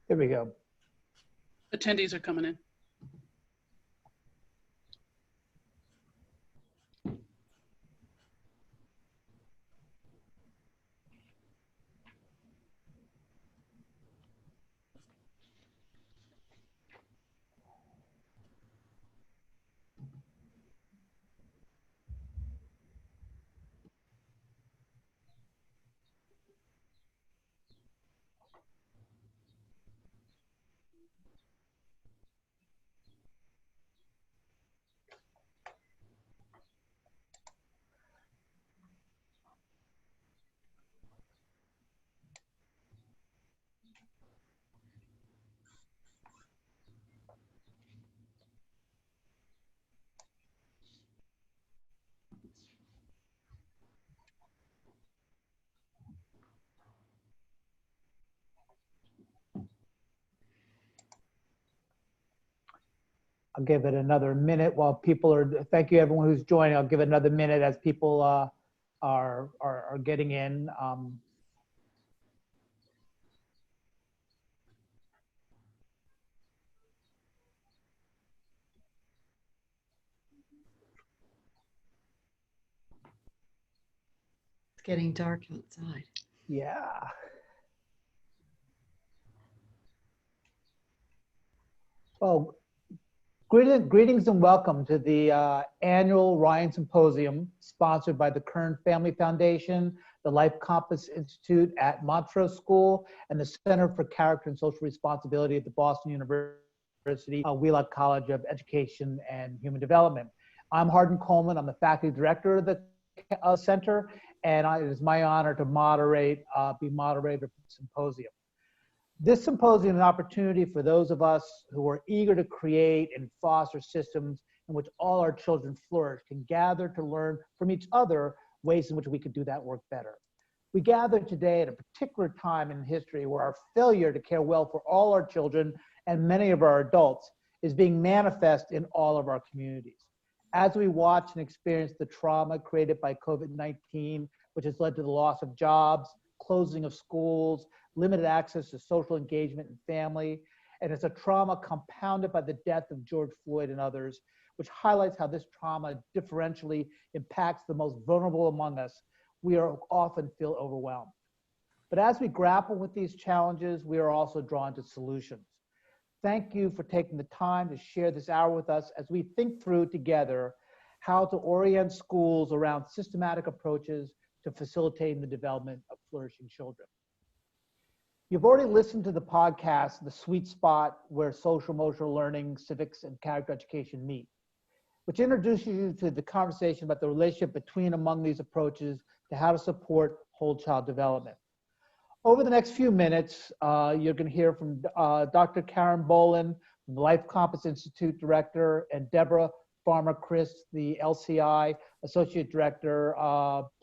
There we go. Attendees are coming in. I'll give it another minute while people are, thank you everyone who's joining. I'll give it another minute as people are getting in. It's getting dark outside. Yeah. Well, greetings and welcome to the annual Ryan Symposium sponsored by the Kern Family Foundation, the Life Compass Institute at Montrose School, and the Center for Character and Social Responsibility at the Boston University Wheelock College of Education and Human Development. I'm Hardin Coleman. I'm the faculty director of the center, and it is my honor to be moderator for the symposium. This symposium is an opportunity for those of us who are eager to create and foster systems in which all our children flourish can gather to learn from each other ways in which we could do that work better. We gather today at a particular time in history where our failure to care well for all our children and many of our adults is being manifest in all of our communities. As we watch and experience the trauma created by COVID-19, which has led to the loss of jobs, closing of schools, limited access to social engagement and family, and it's a trauma compounded by the death of George Floyd and others, which highlights how this trauma differentially impacts the most vulnerable among us. We often feel overwhelmed. But as we grapple with these challenges, we are also drawn to solutions. Thank you for taking the time to share this hour with us as we think through together how to orient schools around systematic approaches to facilitating the development of flourishing children. You've already listened to the podcast, The Sweet Spot, where social emotional learning, civics, and character education meet, which introduces you to the conversation about the relationship between among these approaches to how to support whole child development. Over the next few minutes, you're going to hear from Dr. Karen Boland, the Life Compass Institute Director, and Deborah Farmer-Chris, the LCI Associate Director,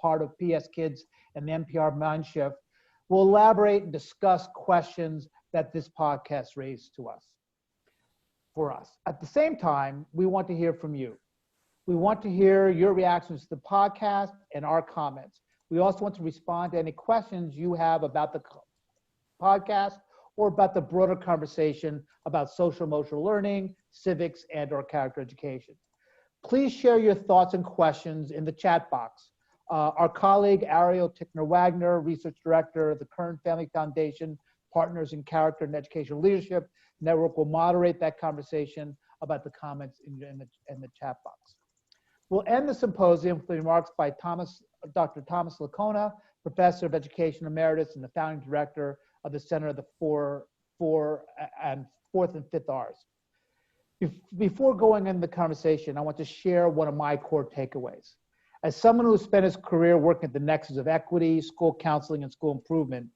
part of PS Kids and the NPR Mindshift. We'll elaborate and discuss questions that this podcast raised for us. At the same time, we want to hear from you. We want to hear your reactions to the podcast and our comments. We also want to respond to any questions you have about the podcast or about the broader conversation about social emotional learning, civics, and/or character education. Please share your thoughts and questions in the chat box. Our colleague, Ariel Tickner-Wagner, Research Director of the Kern Family Foundation, Partners in Character and Educational Leadership Network, will moderate that conversation about the comments in the chat box. We'll end the symposium with remarks by Dr. Thomas Lacona, Professor of Education Emeritus and the Founding Director of the Center of the Fourth and Fifth R's. Before going into the conversation, I want to share one of my core takeaways. As someone who spent his career working at the nexus of equity, school counseling, and school improvement,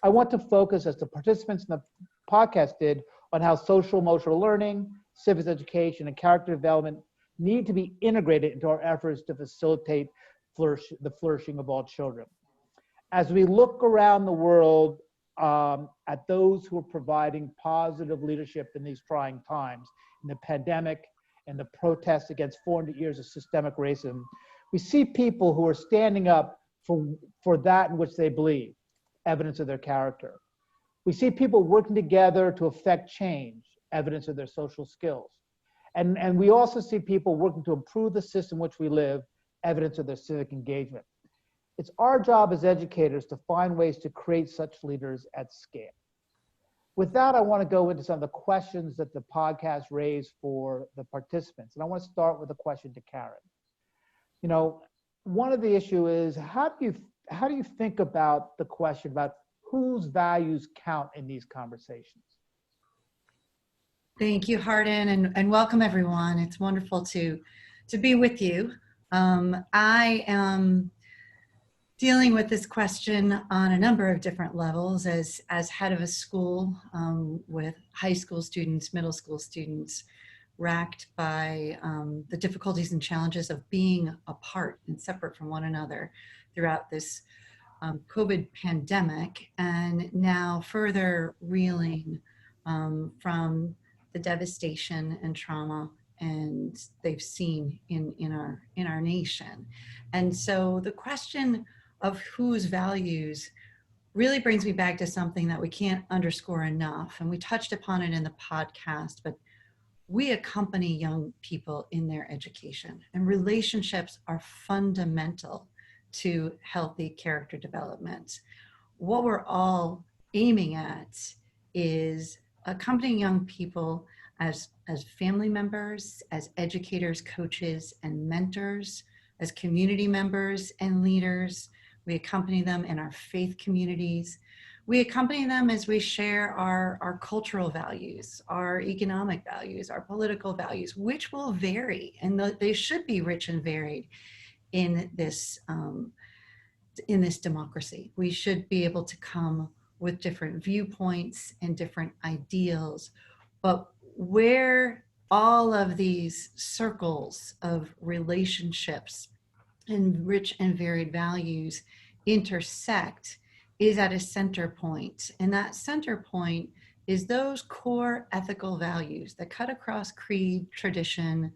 I want to focus, as the participants in the podcast did, on how social emotional learning, civics education, and character development need to be integrated into our efforts to facilitate the flourishing of all children. As we look around the world at those who are providing positive leadership in these trying times, in the pandemic and the protests against 400 years of systemic racism, we see people who are standing up for that in which they believe, evidence of their character. We see people working together to affect change, evidence of their social skills. And we also see people working to improve the system in which we live, evidence of their civic engagement. It's our job as educators to find ways to create such leaders at scale. With that, I want to go into some of the questions that the podcast raised for the participants. And I want to start with a question to Karen. You know, one of the issue is how do you think about the question about whose values count in these conversations? Thank you, Hardin, and welcome everyone. It's wonderful to be with you. I am dealing with this question on a number of different levels as head of a school with high school students, middle school students, racked by the difficulties and challenges of being apart and separate from one another throughout this COVID pandemic, and now further reeling from the devastation and trauma and they've seen in our nation. And so the question of whose values really brings me back to something that we can't underscore enough. And we touched upon it in the podcast, but we accompany young people in their education, and relationships are fundamental to healthy character development. What we're all aiming at is accompanying young people as family members, as educators, coaches, and mentors, as community members and leaders. We accompany them in our faith communities. We accompany them as we share our cultural values, our economic values, our political values, which will vary, and they should be rich and varied in this democracy. We should be able to come with different viewpoints and different ideals, but where all of these circles of relationships and rich and varied values intersect is at a center point. And that center point is those core ethical values that cut across creed, tradition,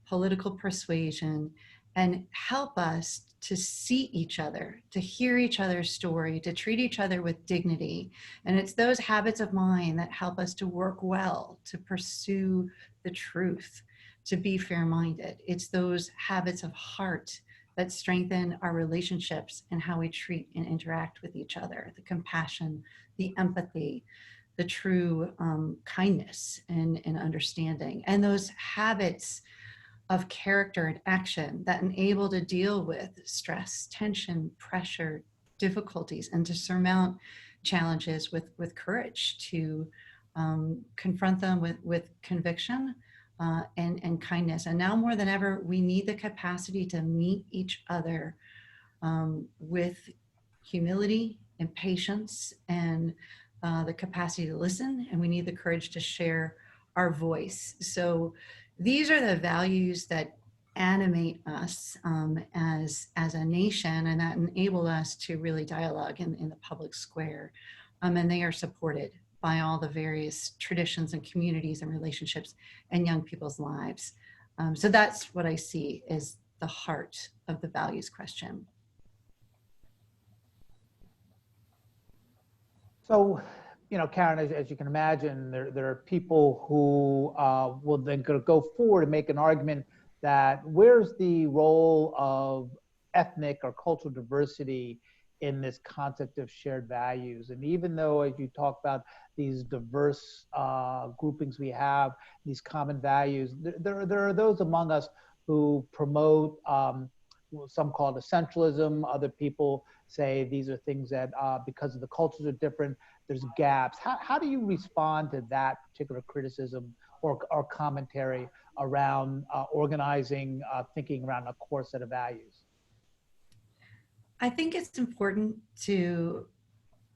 political persuasion, and help us to see each other, to hear each other's story, to treat each other with dignity. And it's those habits of mind that help us to work well, to pursue the truth, to be fair-minded. It's those habits of heart that strengthen our relationships and how we treat and interact with each other, the compassion, the empathy, the true kindness and understanding, and those habits of character and action that enable to deal with stress, tension, pressure, difficulties, and to surmount challenges with courage, to confront them with conviction and kindness. And now more than ever, we need the capacity to meet each other with humility and patience, and the capacity to listen, and we need the courage to share our voice. So these are the values that animate us as a nation, and that enable us to really dialogue in the public square. And they are supported by all the various traditions and communities and relationships in young people's lives. So that's what I see as the heart of the values question. So, you know, Karen, as you can imagine, there are people who will then go forward and make an argument that where's the role of ethnic or cultural diversity in this concept of shared values? And even though, as you talk about these diverse groupings we have, these common values, there are those among us who promote, some call it essentialism, other people say these are things that because of the cultures are different, there's gaps. How do you respond to that particular criticism or commentary around organizing, thinking around a core set of values? I think it's important to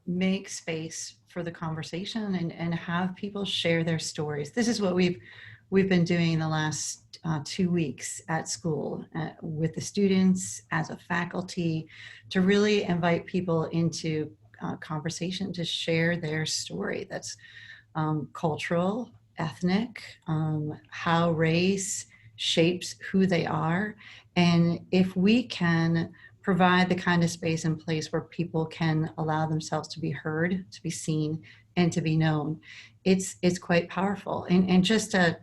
make space for the conversation and have people share their stories. This is what we've been doing the last 2 weeks at school with the students as a faculty, to really invite people into conversation to share their story. That's cultural, ethnic, how race shapes who they are. And if we can provide the kind of space and place where people can allow themselves to be heard, to be seen, and to be known. It's quite powerful. And just a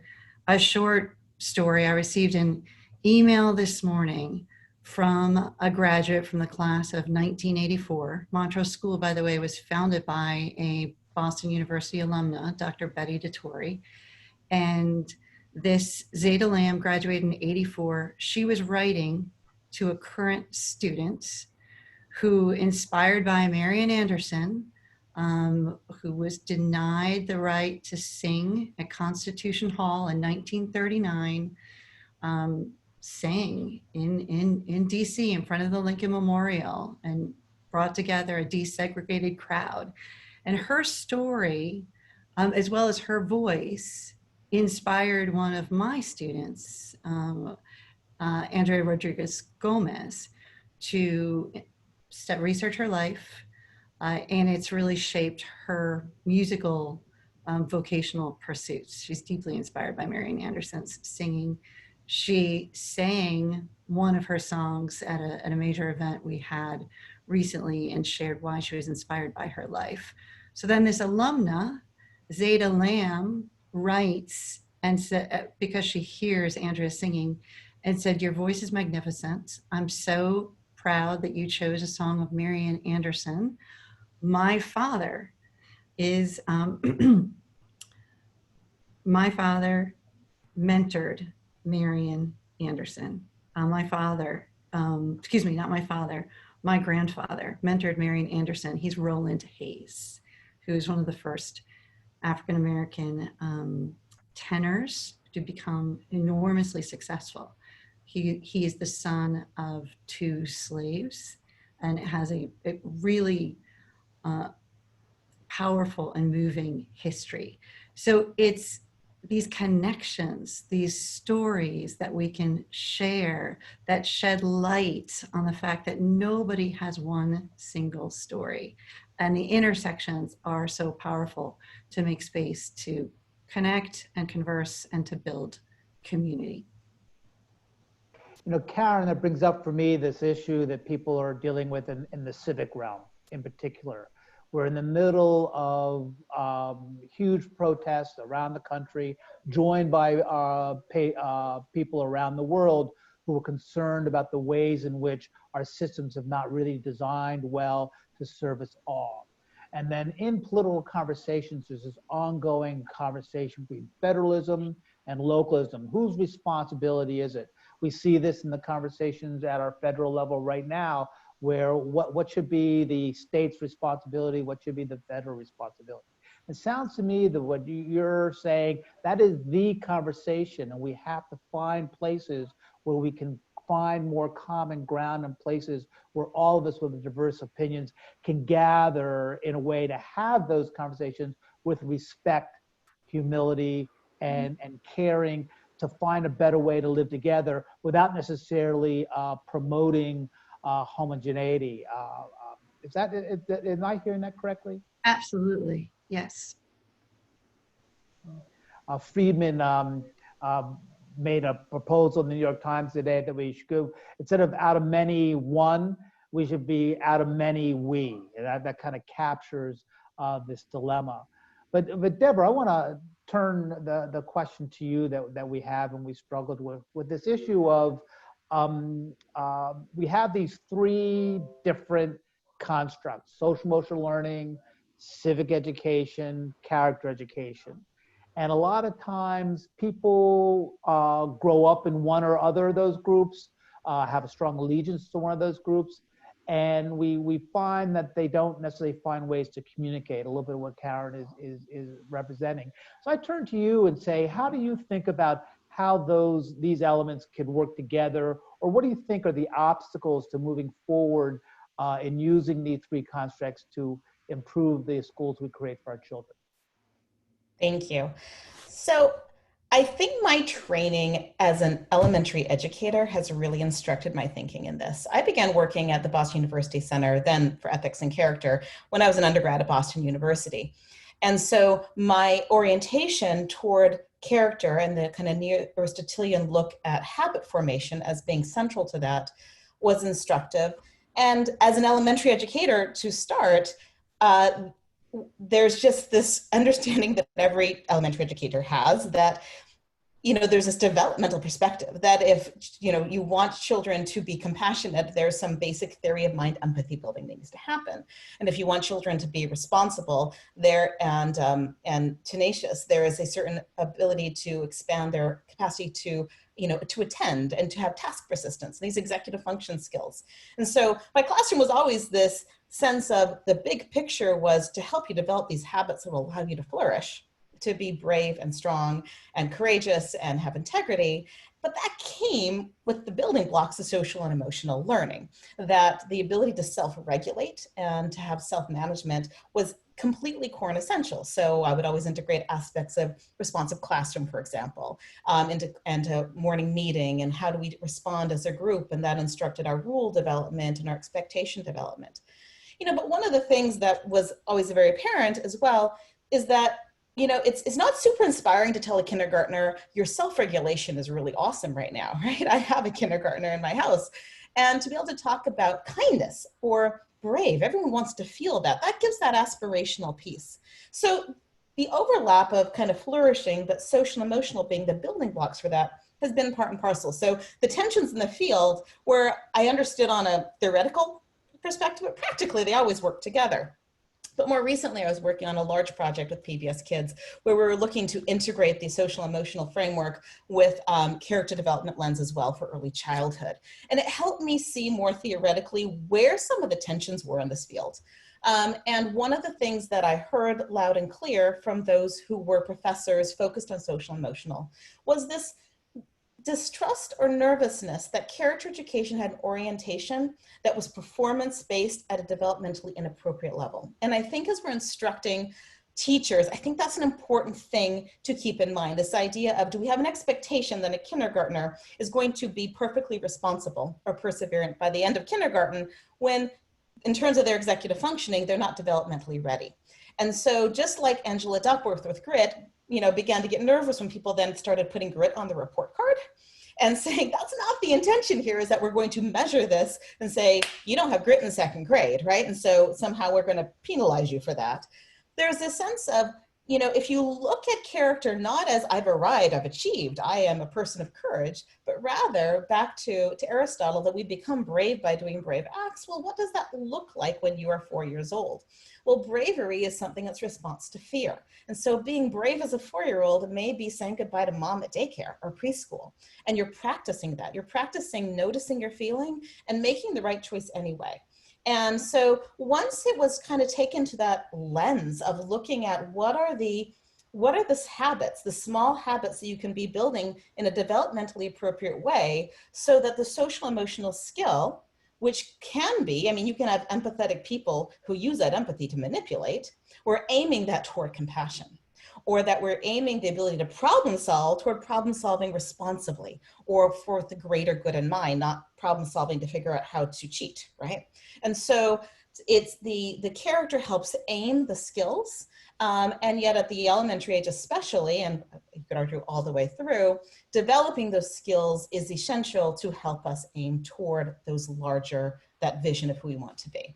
short story, I received an email this morning from a graduate from the class of 1984. Montrose School, by the way, was founded by a Boston University alumna, Dr. Betty DeTore. And this Zeta Lamb graduated in 84. She was writing to a current student who, inspired by Marian Anderson, who was denied the right to sing at Constitution Hall in 1939, sang in DC in front of the Lincoln Memorial and brought together a desegregated crowd. And her story, as well as her voice, inspired one of my students, Andrea Rodriguez Gomez, to research her life, and it's really shaped her musical vocational pursuits. She's deeply inspired by Marian Anderson's singing. She sang one of her songs at a major event we had recently and shared why she was inspired by her life. So then this alumna, Zeta Lamb, writes and said, because she hears Andrea singing, and said, "Your voice is magnificent. I'm so proud that you chose a song of Marian Anderson. My father is, my father mentored Marian Anderson. My father, excuse me, not my father, my grandfather mentored Marian Anderson. He's Roland Hayes, who's one of the first African-American tenors to become enormously successful. He is the son of two slaves, and it has a really powerful and moving history. So it's these connections, these stories that we can share that shed light on the fact that nobody has one single story. And the intersections are so powerful to make space to connect and converse and to build community. You know, Karen, that brings up for me this issue that people are dealing with in the civic realm in particular. We're in the middle of huge protests around the country, joined by people around the world who are concerned about the ways in which our systems have not really designed well to serve us all. And then in political conversations, there's this ongoing conversation between federalism and localism. Whose responsibility is it? We see this in the conversations at our federal level right now, where what should be the state's responsibility, what should be the federal responsibility. It sounds to me that what you're saying, that is the conversation, and we have to find places where we can find more common ground and places where all of us with diverse opinions can gather in a way to have those conversations with respect, humility, and caring, to find a better way to live together without necessarily promoting homogeneity. Am I hearing that correctly? Absolutely, yes. Friedman made a proposal in the New York Times today that we should go, instead of out of many one, we should be out of many we. And that kind of captures this dilemma. But Deborah, I want to turn the question to you that we have and we struggled with this issue of we have these three different constructs: social emotional learning, civic education, character education. And a lot of times people grow up in one or other of those groups, have a strong allegiance to one of those groups, and we find that they don't necessarily find ways to communicate, a little bit of what Karen is representing. So I turn to you and say, how do you think about how these elements can work together, or what do you think are the obstacles to moving forward in using these three constructs to improve the schools we create for our children? Thank you. So I think my training as an elementary educator has really instructed my thinking in this. I began working at the Boston University Center, then for Ethics and Character, when I was an undergrad at Boston University. And so my orientation toward character and the kind of neo-Aristotelian look at habit formation as being central to that was instructive. And as an elementary educator, to start, there's just this understanding that every elementary educator has that, there's this developmental perspective that if, you want children to be compassionate, there's some basic theory of mind empathy building that needs to happen. And if you want children to be responsible and tenacious, there is a certain ability to expand their capacity to, to attend and to have task persistence, these executive function skills. And so my classroom was always this sense of the big picture was to help you develop these habits that will allow you to flourish, to be brave and strong and courageous and have integrity. But that came with the building blocks of social and emotional learning, that the ability to self-regulate and to have self-management was completely core and essential. So I would always integrate aspects of responsive classroom, for example, into morning meeting and how do we respond as a group, and that instructed our rule development and our expectation development. But one of the things that was always very apparent as well is that it's not super inspiring to tell a kindergartner your self-regulation is really awesome right now, right? I have a kindergartner in my house, and to be able to talk about kindness or brave, everyone wants to feel that. That gives that aspirational piece. So the overlap of kind of flourishing, but social and emotional being the building blocks for that has been part and parcel. So the tensions in the field where I understood on a theoretical perspective, but practically they always work together. But more recently, I was working on a large project with PBS Kids where we were looking to integrate the social emotional framework with character development lens as well for early childhood. And it helped me see more theoretically where some of the tensions were in this field. And one of the things that I heard loud and clear from those who were professors focused on social emotional was this distrust or nervousness that character education had an orientation that was performance-based at a developmentally inappropriate level. And I think as we're instructing teachers, I think that's an important thing to keep in mind, this idea of, do we have an expectation that a kindergartner is going to be perfectly responsible or perseverant by the end of kindergarten when, in terms of their executive functioning, they're not developmentally ready. And so just like Angela Duckworth with grit, began to get nervous when people then started putting grit on the report card and saying, that's not the intention here, is that we're going to measure this and say, you don't have grit in second grade, right? And so somehow we're going to penalize you for that. There's this sense of, if you look at character not as I've arrived, I've achieved, I am a person of courage, but rather back to Aristotle, that we become brave by doing brave acts. Well, what does that look like when you are 4 years old? Well, bravery is something that's response to fear. And so being brave as a 4-year-old may be saying goodbye to mom at daycare or preschool. And you're practicing that. You're practicing noticing your feeling and making the right choice anyway. And so once it was kind of taken to that lens of looking at what are the habits, the small habits that you can be building in a developmentally appropriate way so that the social emotional skill, which can be, you can have empathetic people who use that empathy to manipulate, we're aiming that toward compassion, or that we're aiming the ability to problem solve toward problem solving responsibly or for the greater good in mind, not problem solving to figure out how to cheat, right? And so it's the character helps aim the skills, and yet at the elementary age especially, and you could argue all the way through, developing those skills is essential to help us aim toward that vision of who we want to be.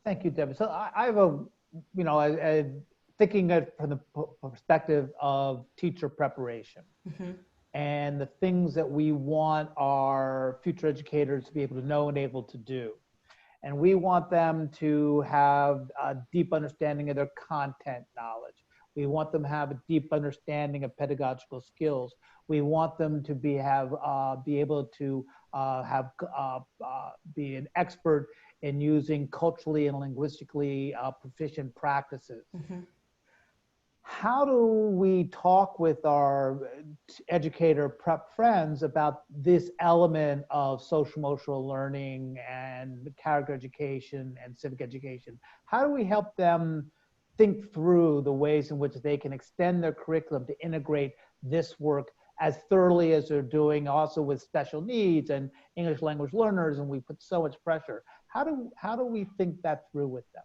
Thank you, Debbie. So I have thinking it from the perspective of teacher preparation. Mm-hmm. And the things that we want our future educators to be able to know and able to do. And we want them to have a deep understanding of their content knowledge. We want them to have a deep understanding of pedagogical skills. We want them to be able to be an expert in using culturally and linguistically proficient practices. Mm-hmm. How do we talk with our educator prep friends about this element of social emotional learning and character education and civic education? How do we help them think through the ways in which they can extend their curriculum to integrate this work as thoroughly as they're doing also with special needs and English language learners, and we put so much pressure? How do we think that through with them?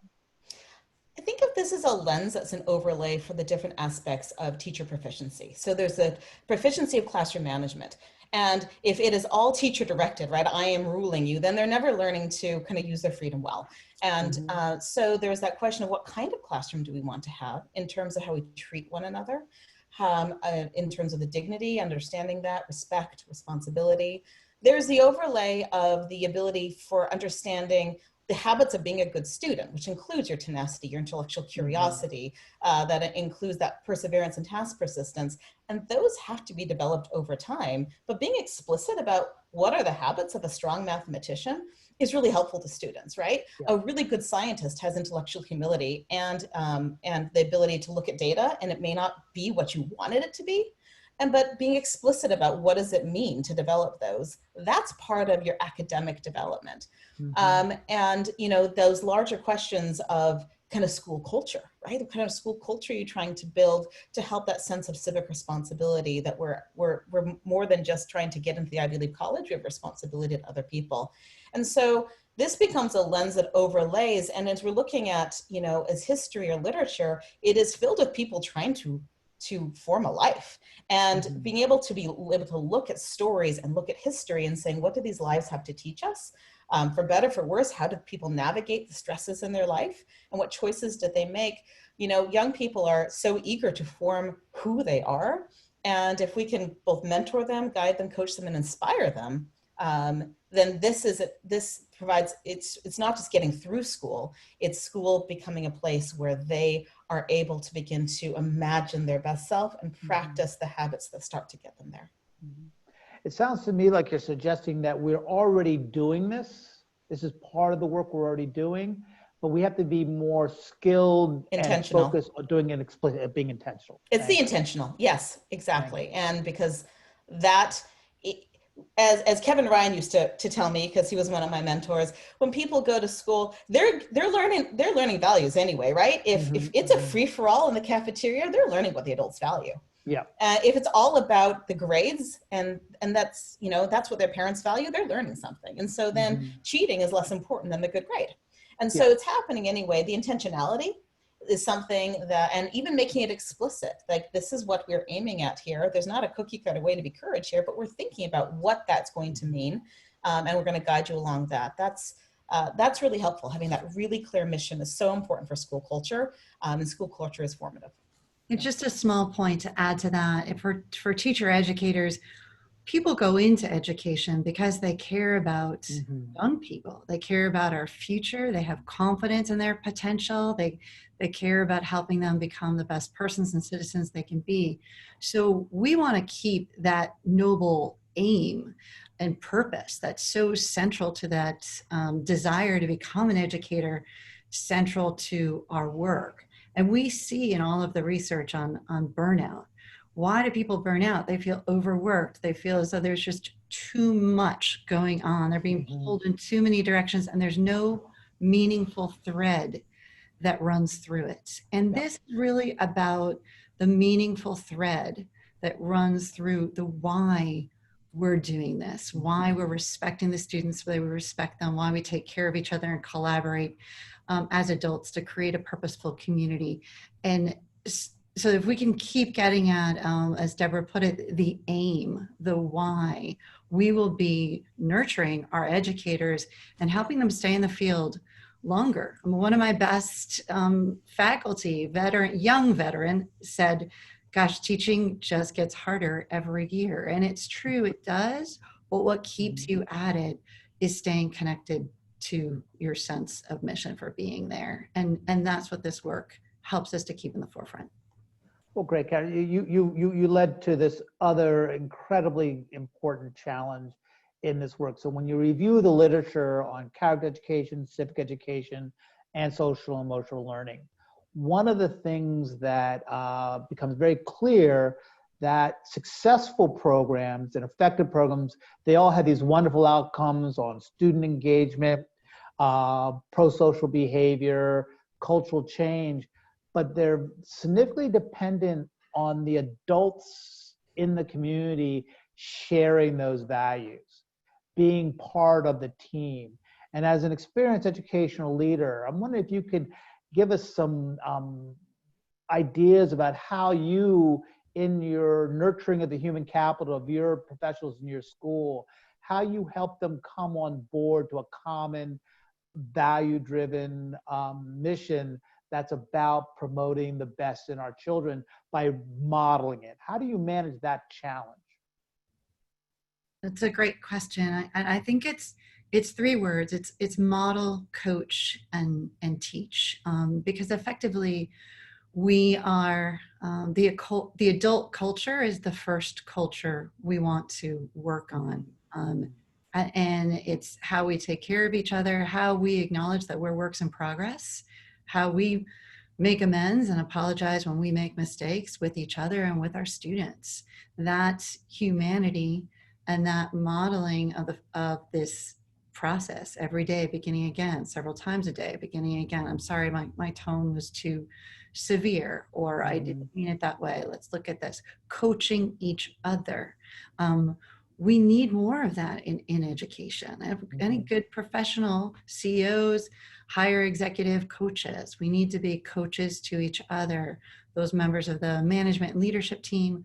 I think of this as a lens that's an overlay for the different aspects of teacher proficiency. So there's the proficiency of classroom management. And if it is all teacher directed, right, I am ruling you, then they're never learning to kind of use their freedom well. And so there's that question of what kind of classroom do we want to have in terms of how we treat one another, in terms of the dignity, understanding that, respect, responsibility. There's the overlay of the ability for understanding the habits of being a good student, which includes your tenacity, your intellectual curiosity, that includes that perseverance and task persistence. And those have to be developed over time. But being explicit about what are the habits of a strong mathematician is really helpful to students, right? Yeah. A really good scientist has intellectual humility and the ability to look at data, and it may not be what you wanted it to be. But being explicit about what does it mean to develop those, that's part of your academic development. And, you know, those larger questions of kind of school culture, right? What kind of school culture are you trying to build to help that sense of civic responsibility, that we're more than just trying to get into the Ivy League college, we have responsibility to other people. And so this becomes a lens that overlays, and as we're looking at, you know, as history or literature, it is filled with people trying to form a life, and being able to look at stories and look at history and saying, what do these lives have to teach us? For better, for worse, how do people navigate the stresses in their life, and what choices did they make? You know, young people are so eager to form who they are. And if we can both mentor them, guide them, coach them, and inspire them, then this provides, it's not just getting through school, it's school becoming a place where they are able to begin to imagine their best self and practice the habits that start to get them there. It sounds to me like you're suggesting that we're already doing this. This is part of the work we're already doing, but we have to be more skilled and focused on doing it explicit, being intentional. It's the intentional, yes, exactly. And because that, as Kevin Ryan used to tell me, because he was one of my mentors, when people go to school, they're learning values anyway, right? If it's a free-for-all in the cafeteria, they're learning what the adults value. Yeah. If it's all about the grades and that's, you know, that's what their parents value, they're learning something. And so then cheating is less important than the good grade. And so it's happening anyway. The intentionality is something that, and even making it explicit, like this is what we're aiming at here. There's not a cookie cutter way to be courage here, but we're thinking about what that's going to mean. And we're going to guide you along that. That's really helpful. Having that really clear mission is so important for school culture, and school culture is formative. And just a small point to add to that, for teacher educators, people go into education because they care about young people. They care about our future. They have confidence in their potential. They care about helping them become the best persons and citizens they can be. So we want to keep that noble aim and purpose that's so central to that desire to become an educator, central to our work. And we see in all of the research on burnout, why do people burn out? They feel overworked. They feel as though there's just too much going on. They're being pulled in too many directions, and there's no meaningful thread that runs through it. And this is really about the meaningful thread that runs through the why we're doing this, why we're respecting the students, why we respect them, why we take care of each other and collaborate as adults to create a purposeful community. And so if we can keep getting at, as Deborah put it, the aim, the why, we will be nurturing our educators and helping them stay in the field longer. One of my best faculty, young veteran, said, gosh, teaching just gets harder every year. And it's true, it does. But what keeps you at it is staying connected to your sense of mission for being there. And that's what this work helps us to keep in the forefront. Well, great, Karen. You led to this other incredibly important challenge in this work. So when you review the literature on character education, civic education, and social and emotional learning, one of the things that becomes very clear that successful programs and effective programs, they all have these wonderful outcomes on student engagement, pro-social behavior, cultural change, but they're significantly dependent on the adults in the community sharing those values, being part of the team. And as an experienced educational leader, I'm wondering if you could give us some ideas about how you in your nurturing of the human capital of your professionals in your school, how you help them come on board to a common value-driven mission that's about promoting the best in our children by modeling it. How do you manage that challenge? That's a great question. I think it's three words. It's model, coach, and teach. Because effectively, we are the adult culture is the first culture we want to work on. And it's how we take care of each other, how we acknowledge that we're works in progress, how we make amends and apologize when we make mistakes with each other and with our students. That humanity and that modeling of this process every day, beginning again, several times a day, beginning again. I'm sorry, my tone was too severe, or I didn't mean it that way. Let's look at this. Coaching each other. We need more of that in education. Any good professional CEOs hire executive coaches. We need to be coaches to each other, those members of the management and leadership team,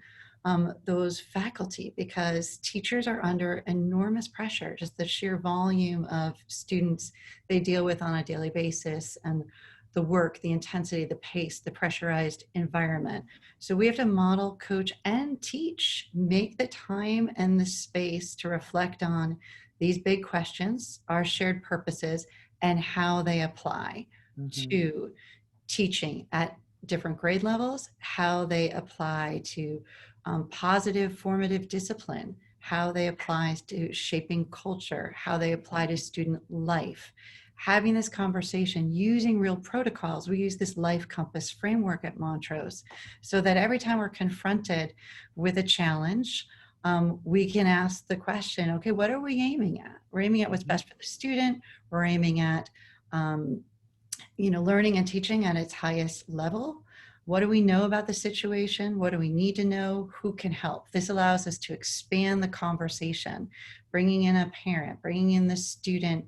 those faculty, because teachers are under enormous pressure, just the sheer volume of students they deal with on a daily basis, and the work, the intensity, the pace, the pressurized environment. So we have to model, coach, and teach, make the time and the space to reflect on these big questions, our shared purposes, and how they apply to teaching at different grade levels, how they apply to positive formative discipline, how they apply to shaping culture, how they apply to student life. Having this conversation using real protocols. We use this life compass framework at Montrose, so that every time we're confronted with a challenge, we can ask the question, okay, what are we aiming at? We're aiming at what's best for the student. We're aiming at learning and teaching at its highest level. What do we know about the situation? What do we need to know? Who can help? This allows us to expand the conversation, bringing in a parent, bringing in the student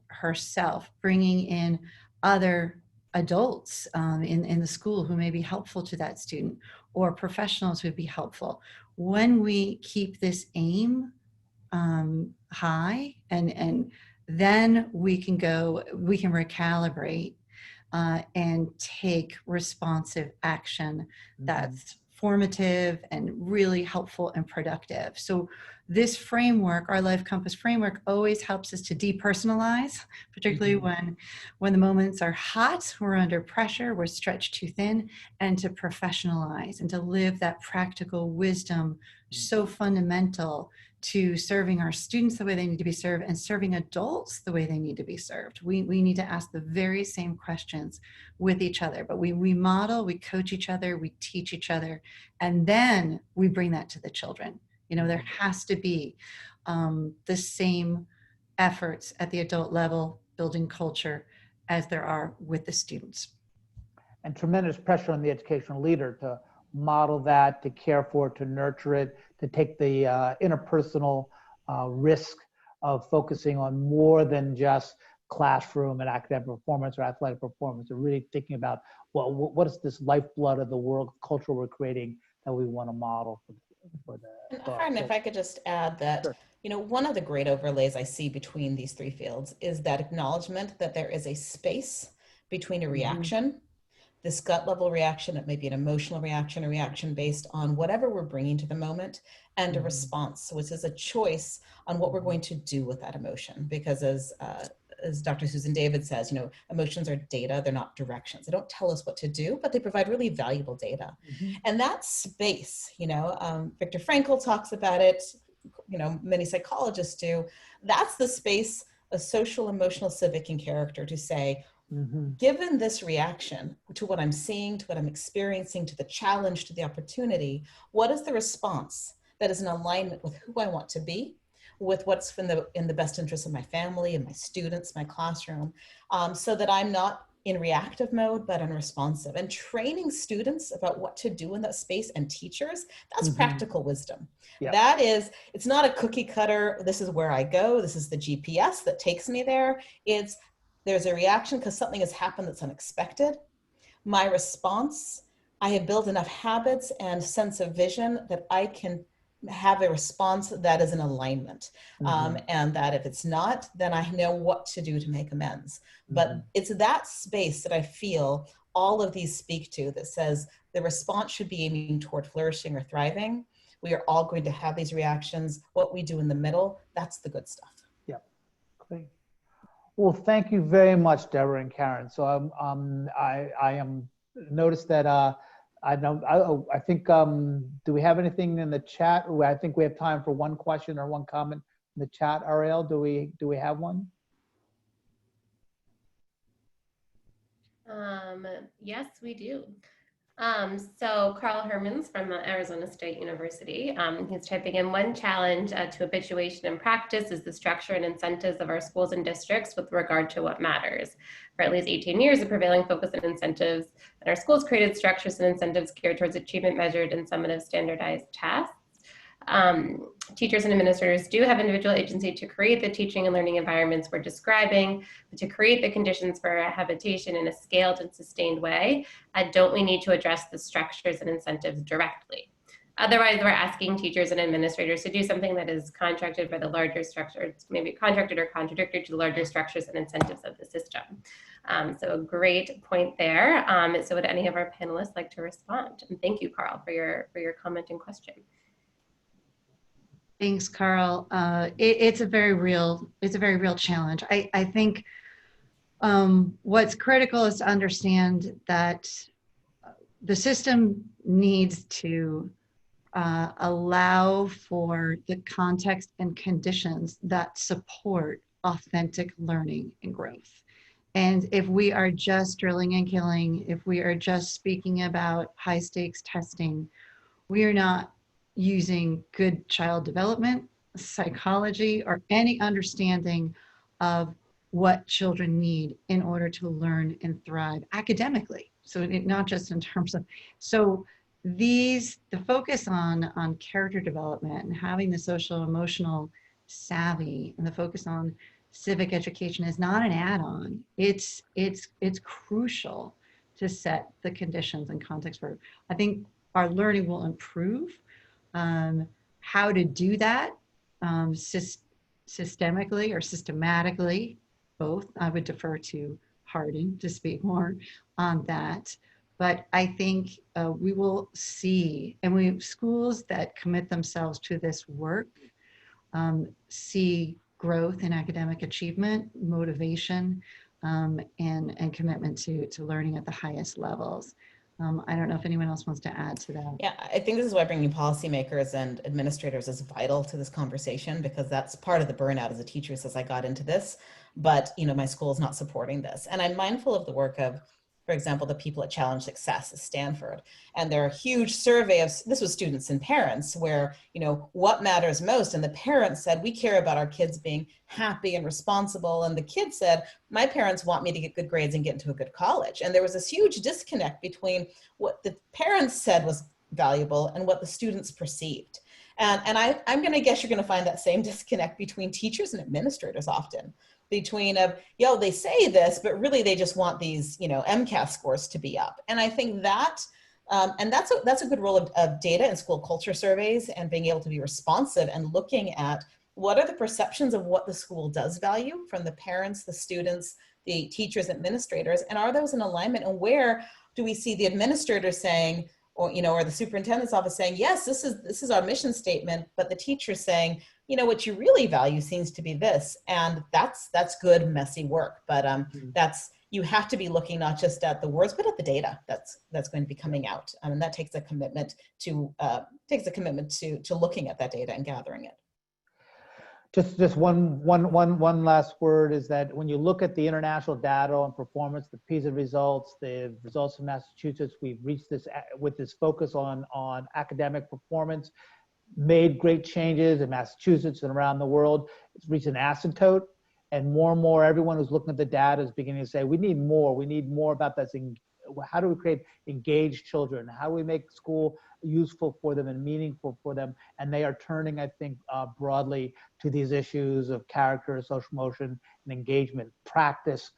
herself, bringing in other adults in the school who may be helpful to that student, or professionals who would be helpful. When we keep this aim high, and then we can recalibrate and take responsive action that's formative and really helpful and productive. So this framework, our Life Compass framework, always helps us to depersonalize, particularly when the moments are hot, we're under pressure, we're stretched too thin, and to professionalize and to live that practical wisdom so fundamental to serving our students the way they need to be served and serving adults the way they need to be served. We need to ask the very same questions with each other, but we model, we coach each other, we teach each other, and then we bring that to the children. There has to be the same efforts at the adult level, building culture, as there are with the students. And tremendous pressure on the educational leader to model that, to care for it, to nurture it, to take the interpersonal risk of focusing on more than just classroom and academic performance or athletic performance, and really thinking about, well, what is this lifeblood of the world culture we're creating that we want to model for Harden, if I could just add that, Sure. One of the great overlays I see between these three fields is that acknowledgement that there is a space between a reaction, this gut level reaction, it may be an emotional reaction, a reaction based on whatever we're bringing to the moment, and a response, which is a choice on what we're going to do with that emotion. Because as Dr. Susan David says, emotions are data, they're not directions. They don't tell us what to do, but they provide really valuable data. And that space, Viktor Frankl talks about it, many psychologists do. That's the space of social, emotional, civic, and character to say, given this reaction to what I'm seeing, to what I'm experiencing, to the challenge, to the opportunity, what is the response that is in alignment with who I want to be, with what's in the best interest of my family and my students, my classroom, so that I'm not in reactive mode, but in responsive. And training students about what to do in that space, and teachers, that's practical wisdom. Yeah. That is, it's not a cookie cutter, this is where I go, this is the GPS that takes me there. There's a reaction because something has happened that's unexpected. My response I have built enough habits and sense of vision that I can have a response that is in alignment. And that if it's not, then I know what to do to make amends. But it's that space that I feel all of these speak to, that says the response should be aiming toward flourishing or thriving. We are all going to have these reactions. What we do in the middle, that's the good stuff. Yep. Great. Well, thank you very much, Deborah and Karen. So I am noticed that I think do we have anything in the chat? I think we have time for one question or one comment in the chat. Ariel, do we have one? Yes, we do. So Carl Hermans from Arizona State University, he's typing in, one challenge to habituation and practice is the structure and incentives of our schools and districts with regard to what matters. For at least 18 years, the prevailing focus and incentives in our schools created structures and incentives geared towards achievement measured and summative standardized tasks. Teachers and administrators do have individual agency to create the teaching and learning environments we're describing, but to create the conditions for habitation in a scaled and sustained way, don't we need to address the structures and incentives directly? Otherwise, we're asking teachers and administrators to do something that is contracted by the larger structure, maybe contracted or contradictory to the larger structures and incentives of the system. So a great point there. So would any of our panelists like to respond? And thank you, Carl, for your comment and question. Thanks, Carl. It's a very real challenge. I think what's critical is to understand that the system needs to allow for the context and conditions that support authentic learning and growth. And if we are just drilling and killing, if we are just speaking about high stakes testing, we are not using good child development, psychology, or any understanding of what children need in order to learn and thrive academically. So not just in terms of, so the focus on character development and having the social emotional savvy and the focus on civic education is not an add-on. It's crucial to set the conditions and context for, I think our learning will improve. How to do that systemically or systematically, both. I would defer to Harding to speak more on that. But I think we will see, and schools that commit themselves to this work see growth in academic achievement, motivation, and commitment to learning at the highest levels. I don't know if anyone else wants to add to that. Yeah, I think this is why bringing policymakers and administrators is vital to this conversation, because that's part of the burnout as a teacher since I got into this. But, you know, my school is not supporting this. And I'm mindful of the work of, for example, the people at Challenge Success at Stanford. And there are a huge survey of, this was students and parents, where, you know, what matters most? And the parents said, we care about our kids being happy and responsible. And the kids said, my parents want me to get good grades and get into a good college. And there was this huge disconnect between what the parents said was valuable and what the students perceived. And I'm going to guess you're going to find that same disconnect between teachers and administrators often. Between yo, they say this, but really they just want these, you know, MCAS scores to be up. And I think that, and that's a good role of data and school culture surveys and being able to be responsive and looking at what are the perceptions of what the school does value from the parents, the students, the teachers, administrators, and are those in alignment? And where do we see the administrators saying, or, you know, or the superintendent's office saying, yes, this is our mission statement, but the teacher saying, you know, what you really value seems to be this. And that's good, messy work. But you have to be looking not just at the words, but at the data that's going to be coming out. And that takes a commitment to looking at that data and gathering it. Just one last word is that when you look at the international data on performance, the PISA results, the results in Massachusetts, we've reached this with this focus on academic performance, made great changes in Massachusetts and around the world. It's reached an asymptote, and more everyone who's looking at the data is beginning to say, we need more about this. How do we create engaged children? How do we make school useful for them and meaningful for them? And they are turning, I think, broadly to these issues of character, social motion, and engagement, practice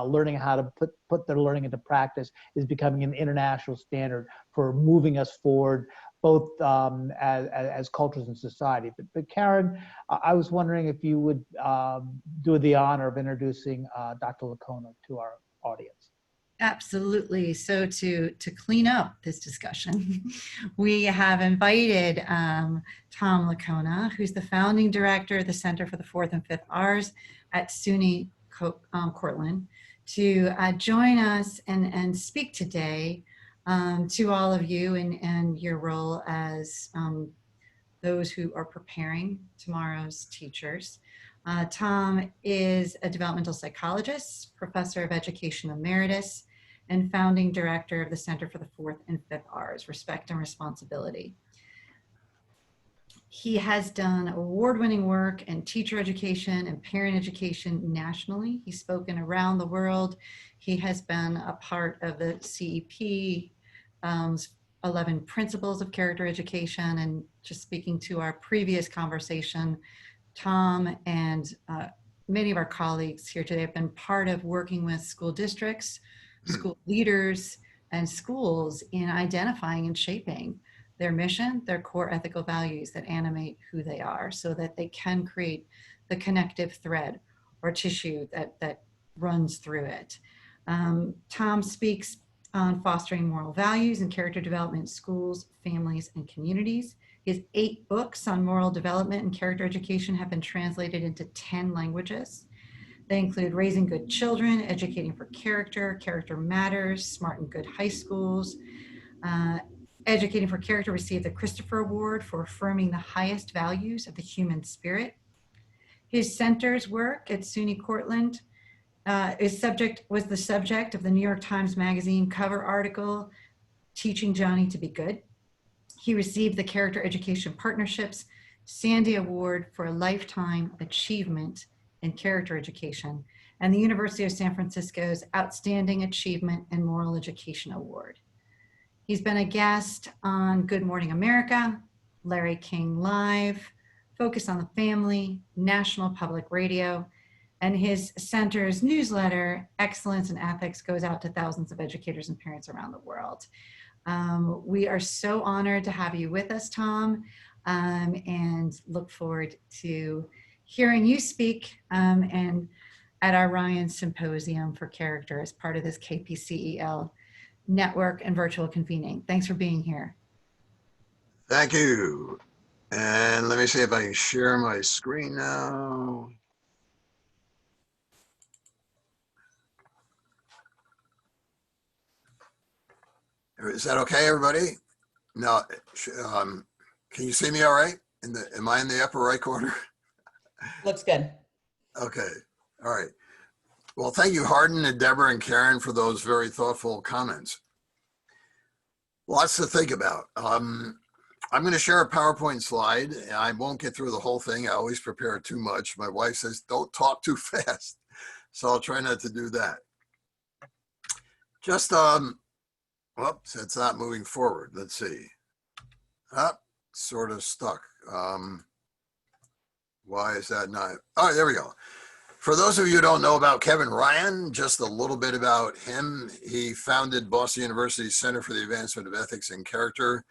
learning how to put their learning into practice is becoming an international standard for moving us forward, both as cultures and society. But Karen, I was wondering if you would do the honor of introducing Dr. Licona to our audience. Absolutely. So to clean up this discussion, we have invited Tom Licona, who's the founding director of the Center for the Fourth and Fifth R's at SUNY Cortland, to join us and speak today to all of you and your role as those who are preparing tomorrow's teachers. Tom is a developmental psychologist, professor of education emeritus, and founding director of the Center for the Fourth and Fifth R's, Respect and Responsibility. He has done award-winning work in teacher education and parent education nationally. He's spoken around the world. He has been a part of the CEP 11 principles of character education. And just speaking to our previous conversation, Tom and many of our colleagues here today have been part of working with school districts, school leaders, and schools in identifying and shaping their mission, their core ethical values that animate who they are, so that they can create the connective thread or tissue that runs through it. Tom speaks on fostering moral values and character development in schools, families, and communities. His 8 books on moral development and character education have been translated into 10 languages. They include Raising Good Children, Educating for Character, Character Matters, Smart and Good High Schools. Educating for Character received the Christopher Award for affirming the highest values of the human spirit. His center's work at SUNY Cortland was the subject of the New York Times Magazine cover article, Teaching Johnny to Be Good. He received the Character Education Partnership's Sandy Award for a Lifetime Achievement in Character Education and the University of San Francisco's Outstanding Achievement in Moral Education Award. He's been a guest on Good Morning America, Larry King Live, Focus on the Family, National Public Radio, and his center's newsletter, Excellence in Ethics, goes out to thousands of educators and parents around the world. We are so honored to have you with us, Tom, and look forward to hearing you speak and at our Ryan Symposium for Character as part of this KPCEL network and virtual convening. Thanks for being here. Thank you. And let me see if I can share my screen now. Is that okay, everybody? No, can you see me all right? Am I in the upper right corner? Looks good. Okay, all right. Well, thank you, Hardin and Deborah and Karen, for those very thoughtful comments. Lots to think about. I'm going to share a PowerPoint slide. I won't get through the whole thing. I always prepare too much. My wife says, don't talk too fast. So I'll try not to do that. Just, whoops, it's not moving forward. Let's see. Sort of stuck. Why is that not? Oh, there we go. For those of you who don't know about Kevin Ryan, just a little bit about him. He founded Boston University's Center for the Advancement of Ethics and Character,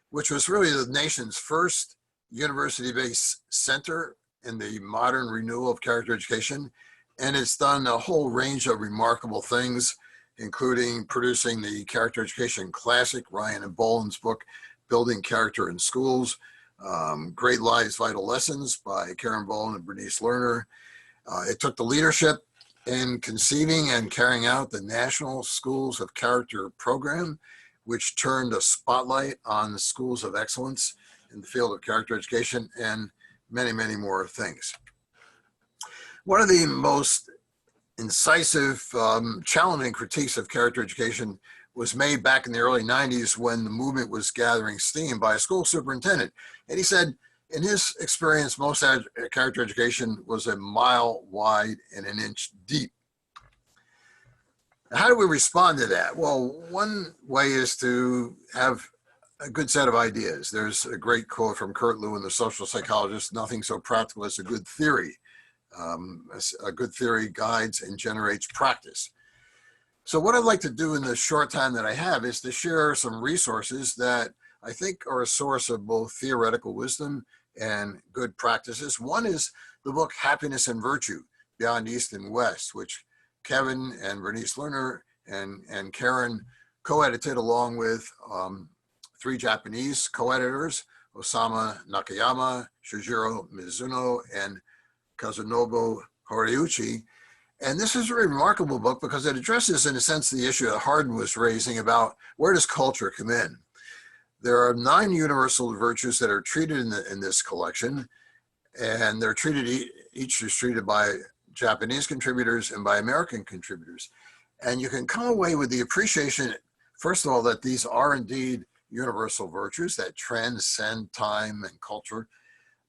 which was really the nation's first university-based center in the modern renewal of character education. And it's done a whole range of remarkable things, including producing the character education classic, Ryan and Boland's book, Building Character in Schools, Great Lives, Vital Lessons by Karen Boland and Bernice Lerner. It took the leadership in conceiving and carrying out the National Schools of Character program, which turned a spotlight on the schools of excellence in the field of character education, and many, many more things. One of the most incisive, challenging critiques of character education was made back in the early 90s when the movement was gathering steam by a school superintendent. And he said, in his experience, most character education was a mile wide and an inch deep. How do we respond to that? Well, one way is to have a good set of ideas. There's a great quote from Kurt Lewin, the social psychologist, nothing so practical as a good theory. A good theory guides and generates practice. So what I'd like to do in the short time that I have is to share some resources that I think are a source of both theoretical wisdom and good practices. One is the book Happiness and Virtue, Beyond East and West, which Kevin and Bernice Lerner and Karen co-edited along with 3 Japanese co-editors, Osamu Nakayama, Shujiro Mizuno, and Kazunobu Horiuchi. And this is a remarkable book because it addresses, in a sense, the issue that Hardin was raising about where does culture come in. There are 9 universal virtues that are treated in this collection, and they're treated, each is treated by Japanese contributors and by American contributors. And you can come away with the appreciation, first of all, that these are indeed universal virtues that transcend time and culture,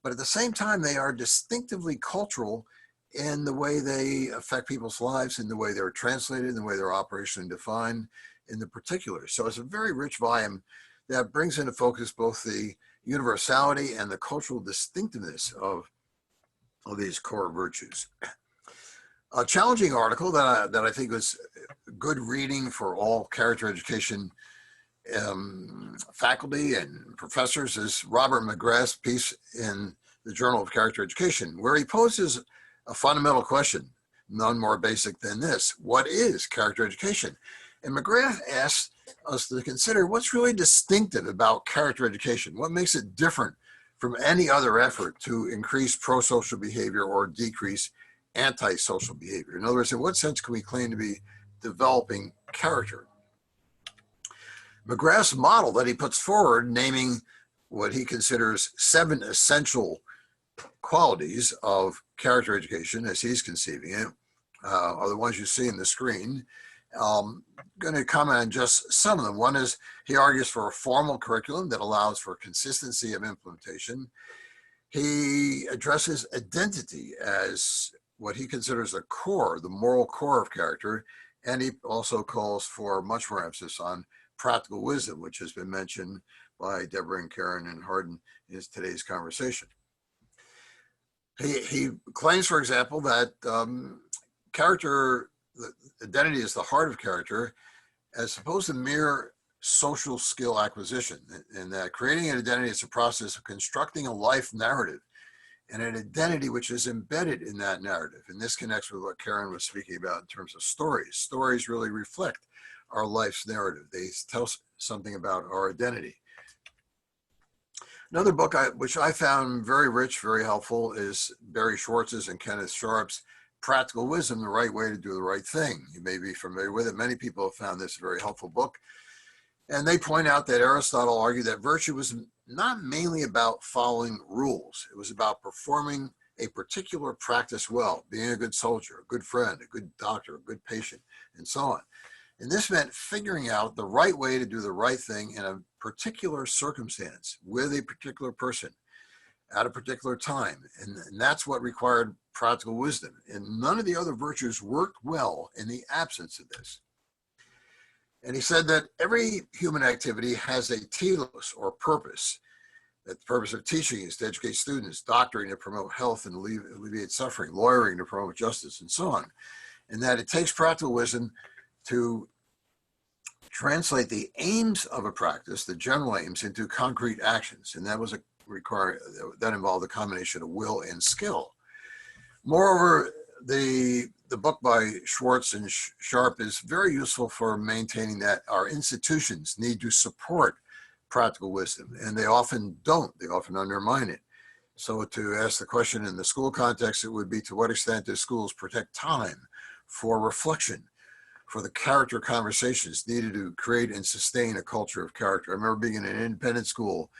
but at the same time, they are distinctively cultural in the way they affect people's lives, in the way they're translated, in the way they're operationally defined, in the particular. So it's a very rich volume that brings into focus both the universality and the cultural distinctiveness of these core virtues. A challenging article that I think was good reading for all character education faculty and professors is Robert Mcgrath's piece in the Journal of Character Education, where he poses a fundamental question, none more basic than this: what is character education? And Mcgrath asks us to consider what's really distinctive about character education. What makes it different from any other effort to increase pro-social behavior or decrease anti-social behavior? In other words, in what sense can we claim to be developing character? Mcgrath's model that he puts forward, naming what he considers 7 essential qualities of character education as he's conceiving it, are the ones you see in the screen. Going to comment on just some of them. One is he argues for a formal curriculum that allows for consistency of implementation. He addresses identity as what he considers the core, the moral core of character, and he also calls for much more emphasis on practical wisdom, which has been mentioned by Deborah and Karen and Hardin in today's conversation. He claims, for example, that character, identity is the heart of character, as opposed to mere social skill acquisition, and that creating an identity is a process of constructing a life narrative and an identity which is embedded in that narrative. And this connects with what Karen was speaking about in terms of stories. Stories really reflect our life's narrative. They tell something about our identity. Another book which I found very rich, very helpful, is Barry Schwartz's and Kenneth Sharp's Practical Wisdom, The Right Way to Do the Right Thing. You may be familiar with it. Many people have found this a very helpful book. And they point out that Aristotle argued that virtue was not mainly about following rules. It was about performing a particular practice well, being a good soldier, a good friend, a good doctor, a good patient, and so on. And this meant figuring out the right way to do the right thing in a particular circumstance with a particular person at a particular time. And that's what required practical wisdom. And none of the other virtues worked well in the absence of this. And he said that every human activity has a telos, or purpose. That the purpose of teaching is to educate students, doctoring to promote health and alleviate suffering, lawyering to promote justice, and so on. And that it takes practical wisdom to translate the aims of a practice, the general aims, into concrete actions. And that was that involved a combination of will and skill. Moreover, the book by Schwartz and Sharp is very useful for maintaining that our institutions need to support practical wisdom, and they often don't. They often undermine it. So to ask the question in the school context, it would be, to what extent do schools protect time for reflection, for the character conversations needed to create and sustain a culture of character? I remember being in an independent school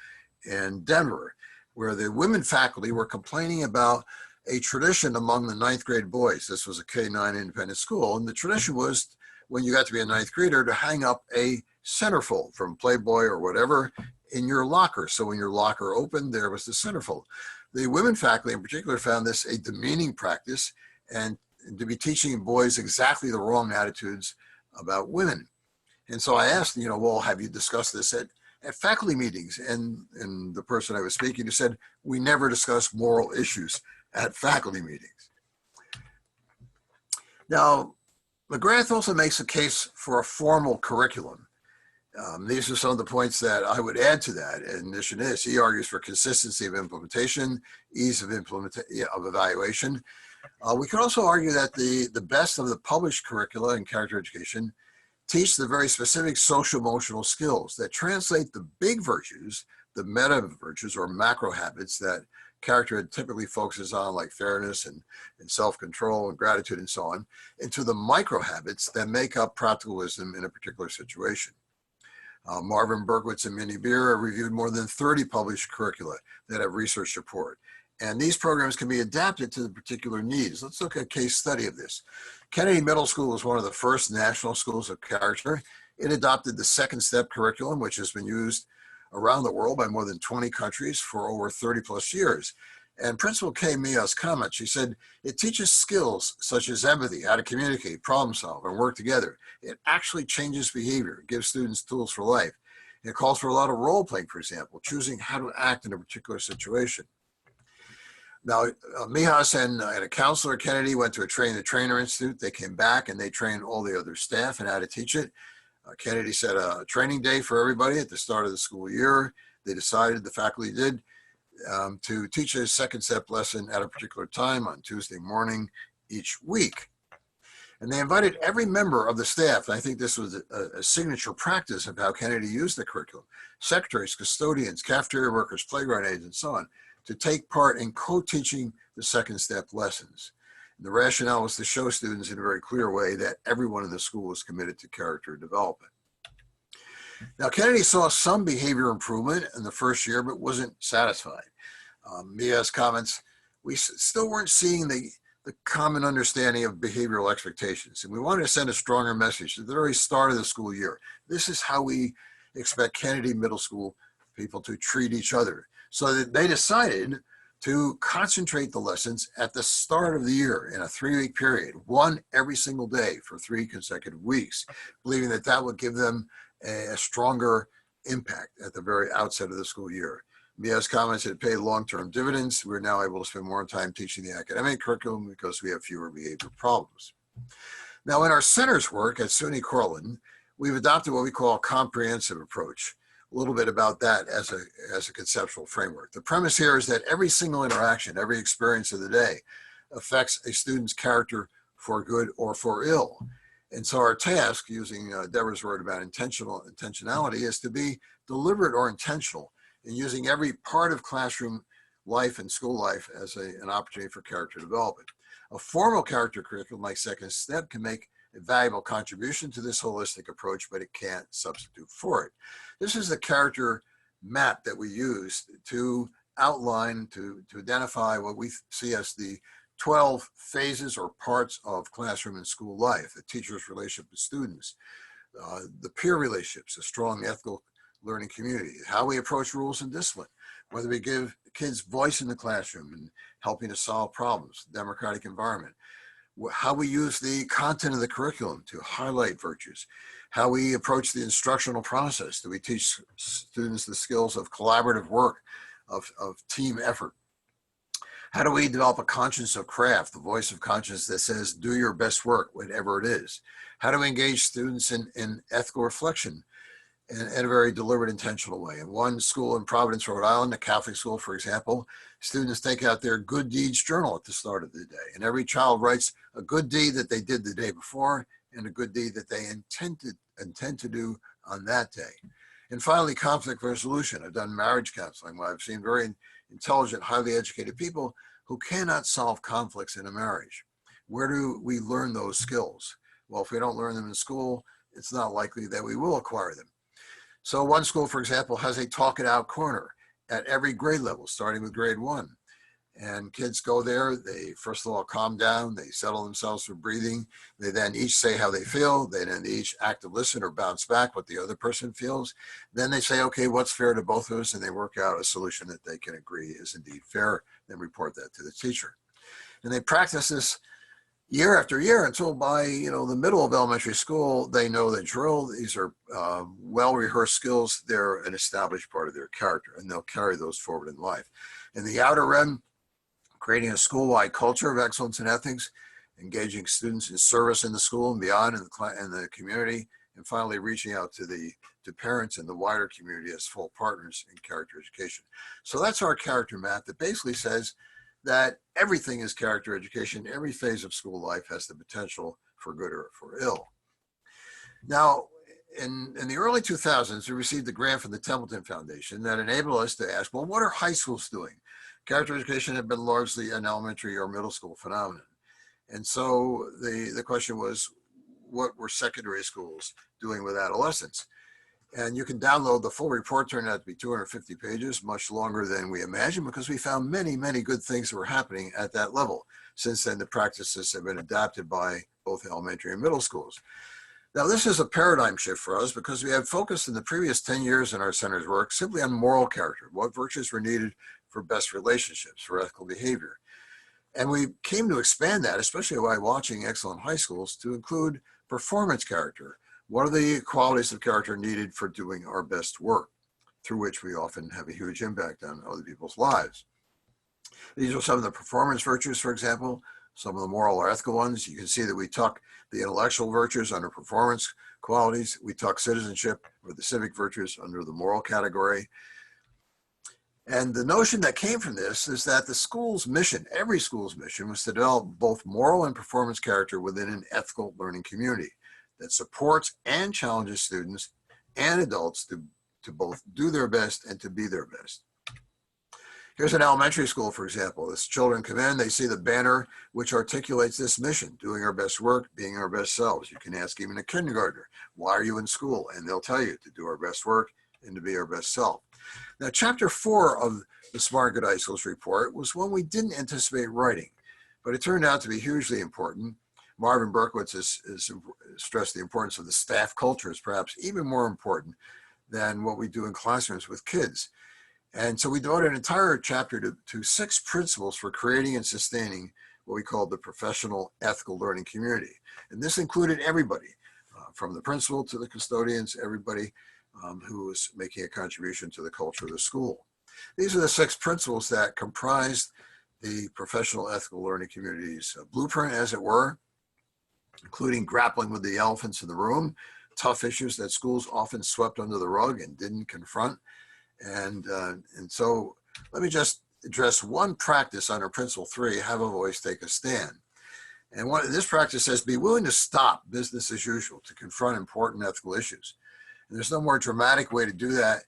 in Denver, where the women faculty were complaining about a tradition among the 9th grade boys. This was a K-9 independent school. And the tradition was, when you got to be a 9th grader, to hang up a centerfold from Playboy or whatever in your locker. So when your locker opened, there was the centerfold. The women faculty in particular found this a demeaning practice, and to be teaching boys exactly the wrong attitudes about women. And so I asked, well, have you discussed this at faculty meetings? And the person I was speaking to said, we never discuss moral issues at faculty meetings. Now, Mcgrath also makes a case for a formal curriculum. These are some of the points that I would add to that. In addition to this, he argues for consistency of implementation, ease of evaluation. We could also argue that the best of the published curricula in character education teach the very specific social emotional skills that translate the big virtues, the meta virtues or macro habits that character typically focuses on, like fairness and self-control and gratitude and so on, into the micro habits that make up practical wisdom in a particular situation. Marvin Berkowitz and Minnie Beer have reviewed more than 30 published curricula that have research support. And these programs can be adapted to the particular needs. Let's look at a case study of this. Kennedy Middle School was one of the first national schools of character. It adopted the second step curriculum, which has been used around the world by more than 20 countries for over 30 plus years. And Principal Kay Mia's comment, she said, it teaches skills such as empathy, how to communicate, problem solve, and work together. It actually changes behavior, it gives students tools for life. It calls for a lot of role playing, for example, choosing how to act in a particular situation. Now, Mijas and a counselor at Kennedy went to a train the trainer institute. They came back and they trained all the other staff in how to teach it. Kennedy set a training day for everybody at the start of the school year. They decided, the faculty did, to teach a second step lesson at a particular time on Tuesday morning each week. And they invited every member of the staff, and I think this was a signature practice of how Kennedy used the curriculum, secretaries, custodians, cafeteria workers, playground aides, and so on, to take part in co-teaching the second step lessons. And the rationale was to show students in a very clear way that everyone in the school was committed to character development. Now, Kennedy saw some behavior improvement in the first year, but wasn't satisfied. Mia's comments, we still weren't seeing the common understanding of behavioral expectations. And we wanted to send a stronger message at the very start of the school year. This is how we expect Kennedy Middle School people to treat each other. So that they decided to concentrate the lessons at the start of the year in a 3-week period, one every single day for 3 consecutive weeks, believing that that would give them a stronger impact at the very outset of the school year. Mia's comments had paid long-term dividends. We're now able to spend more time teaching the academic curriculum because we have fewer behavior problems. Now, in our center's work at SUNY Cortland, we've adopted what we call a comprehensive approach. A little bit about that as a conceptual framework. The premise here is that every single interaction, every experience of the day affects a student's character for good or for ill. And so our task, using Deborah's word about intentionality, is to be deliberate or intentional in using every part of classroom life and school life as an opportunity for character development. A formal character curriculum like Second Step can make a valuable contribution to this holistic approach, but it can't substitute for it. This is the character map that we use to outline, to identify what we see as the 12 phases or parts of classroom and school life: the teacher's relationship with students, the peer relationships, a strong ethical learning community, how we approach rules and discipline, whether we give kids voice in the classroom and helping to solve problems, democratic environment, how we use the content of the curriculum to highlight virtues, how we approach the instructional process. Do we teach students the skills of collaborative work, of team effort? How do we develop a conscience of craft, the voice of conscience that says, do your best work, whatever it is? How do we engage students in ethical reflection in a very deliberate, intentional way? In one school in Providence, Rhode Island, a Catholic school, for example, students take out their good deeds journal at the start of the day. And every child writes a good deed that they did the day before and a good deed that they intend to do on that day. And finally, conflict resolution. I've done marriage counseling where I've seen very intelligent, highly educated people who cannot solve conflicts in a marriage. Where do we learn those skills? Well, if we don't learn them in school, it's not likely that we will acquire them. So one school, for example, has a talk it out corner at every grade level, starting with grade 1. And kids go there, they first of all calm down, they settle themselves for breathing. They then each say how they feel. They then each active listen or bounce back what the other person feels. Then they say, okay, what's fair to both of us? And they work out a solution that they can agree is indeed fair, then report that to the teacher. And they practice this year after year until by the middle of elementary school, they know the drill. These are well-rehearsed skills. They're an established part of their character, and they'll carry those forward in life. In the outer rim, creating a school-wide culture of excellence and ethics, engaging students in service in the school and beyond in the community, and finally reaching out to parents and the wider community as full partners in character education. So that's our character map that basically says that everything is character education. Every phase of school life has the potential for good or for ill. Now, in the early 2000s, we received a grant from the Templeton Foundation that enabled us to ask, well, what are high schools doing? Character education had been largely an elementary or middle school phenomenon. And so the question was, what were secondary schools doing with adolescents? And you can download the full report. Turned out to be 250 pages, much longer than we imagined, because we found many, many good things that were happening at that level. Since then, the practices have been adapted by both elementary and middle schools. Now, this is a paradigm shift for us because we have focused in the previous 10 years in our center's work simply on moral character, what virtues were needed for best relationships, for ethical behavior. And we came to expand that, especially by watching excellent high schools, to include performance character. What are the qualities of character needed for doing our best work, through which we often have a huge impact on other people's lives? These are some of the performance virtues, for example, some of the moral or ethical ones. You can see that we tuck the intellectual virtues under performance qualities. We tuck citizenship or the civic virtues under the moral category. And the notion that came from this is that the school's mission, every school's mission, was to develop both moral and performance character within an ethical learning community that supports and challenges students and adults to both do their best and to be their best. Here's an elementary school, for example. As children come in, they see the banner which articulates this mission: doing our best work, being our best selves. You can ask even a kindergartner, why are you in school? And they'll tell you to do our best work and to be our best self. Now, chapter 4 of the Smart Good High Schools report was one we didn't anticipate writing, but it turned out to be hugely important. Marvin Berkowitz has stressed the importance of the staff culture is perhaps even more important than what we do in classrooms with kids. And so we devoted an entire chapter to 6 principles for creating and sustaining what we call the professional ethical learning community. And this included everybody, from the principal to the custodians, everybody who was making a contribution to the culture of the school. These are the 6 principles that comprised the professional ethical learning community's blueprint, as it were, including grappling with the elephants in the room, tough issues that schools often swept under the rug and didn't confront. And so let me just address one practice under Principle 3, have a voice, take a stand. And this practice says, be willing to stop business as usual to confront important ethical issues. And there's no more dramatic way to do that,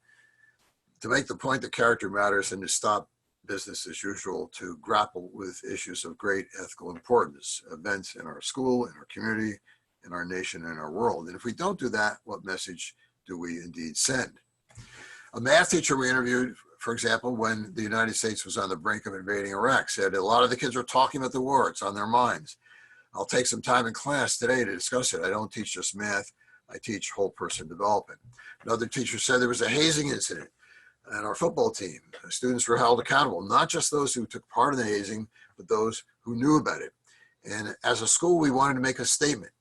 to make the point that character matters, than to stop business as usual to grapple with issues of great ethical importance, events in our school, in our community, in our nation, and our world. And if we don't do that, what message do we indeed send? A math teacher we interviewed, for example, when the United States was on the brink of invading Iraq, said a lot of the kids are talking about the war, it's on their minds. I'll take some time in class today to discuss it. I don't teach just math, I teach whole person development. Another teacher said there was a hazing incident on our football team. Students were held accountable, not just those who took part in the hazing, but those who knew about it. And as a school, we wanted to make a statement,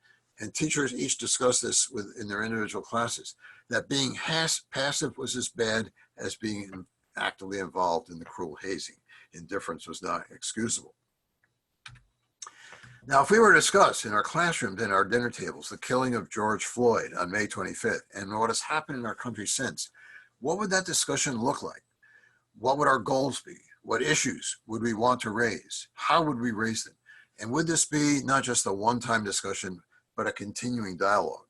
and teachers each discussed this in their individual classes, that being passive was as bad as being actively involved in the cruel hazing. Indifference was not excusable. Now, if we were to discuss in our classrooms and our dinner tables the killing of George Floyd on May 25th and what has happened in our country since, what would that discussion look like? What would our goals be? What issues would we want to raise? How would we raise them? And would this be not just a one-time discussion, but a continuing dialogue?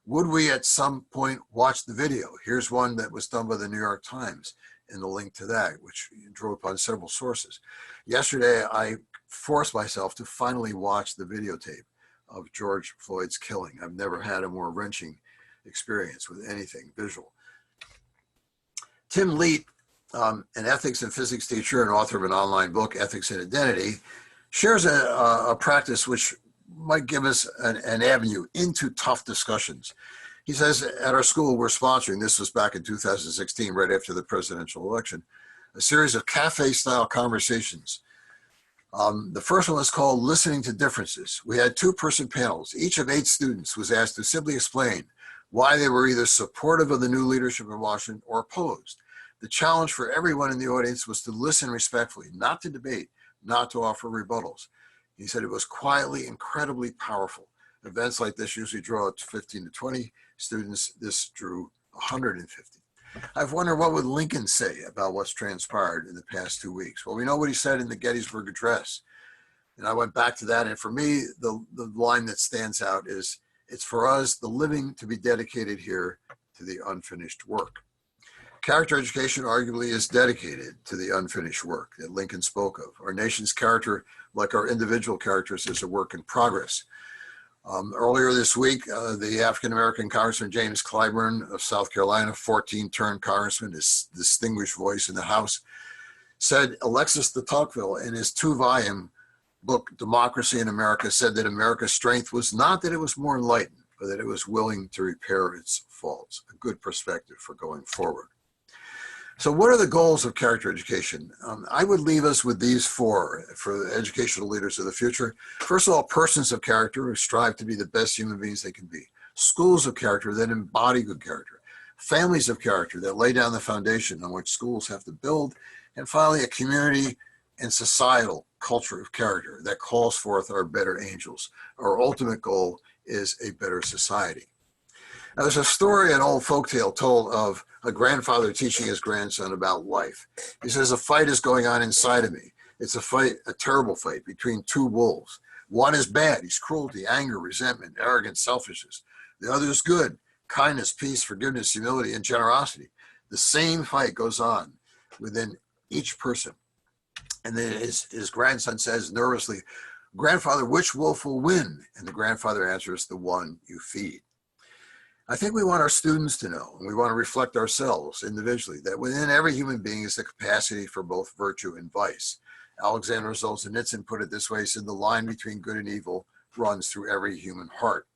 Would we at some point watch the video? Here's one that was done by the New York Times, and the link to that, which drew upon several sources. Yesterday, I forced myself to finally watch the videotape of George Floyd's killing. I've never had a more wrenching experience with anything visual. Tim Leet, an ethics and physics teacher and author of an online book, Ethics and Identity, shares a practice which might give us an avenue into tough discussions. He says, at our school, we're sponsoring, this was back in 2016, right after the presidential election, a series of cafe-style conversations. The first one was called Listening to Differences. We had 2-person panels. Each of 8 students was asked to simply explain why they were either supportive of the new leadership in Washington or opposed. The challenge for everyone in the audience was to listen respectfully, not to debate, not to offer rebuttals. He said it was quietly incredibly powerful. Events like this usually draw 15 to 20 students. This drew 150. I've wondered what would Lincoln say about what's transpired in the past 2 weeks. Well, we know what he said in the Gettysburg Address. And I went back to that. And for me, the line that stands out is, it's for us, the living, to be dedicated here to the unfinished work. Character education arguably is dedicated to the unfinished work that Lincoln spoke of. Our nation's character, like our individual characters, is a work in progress. Earlier this week, the African-American Congressman James Clyburn of South Carolina, 14-term congressman, his distinguished voice in the House, said Alexis de Tocqueville, in his 2-volume book, Democracy in America, said that America's strength was not that it was more enlightened, but that it was willing to repair its faults. A good perspective for going forward. So what are the goals of character education? I would leave us with these 4 for the educational leaders of the future. First of all, persons of character who strive to be the best human beings they can be. Schools of character that embody good character. Families of character that lay down the foundation on which schools have to build. And finally, a community and societal culture of character that calls forth our better angels. Our ultimate goal is a better society. Now, there's a story, an old folktale told of a grandfather teaching his grandson about life. He says, a fight is going on inside of me. It's a fight, a terrible fight between 2 wolves. One is bad. He's cruelty, anger, resentment, arrogance, selfishness. The other is good, kindness, peace, forgiveness, humility, and generosity. The same fight goes on within each person. And then his grandson says nervously, grandfather, which wolf will win? And the grandfather answers, the one you feed. I think we want our students to know, and we want to reflect ourselves individually, that within every human being is the capacity for both virtue and vice. Alexander Solzhenitsyn put it this way, he said, the line between good and evil runs through every human heart.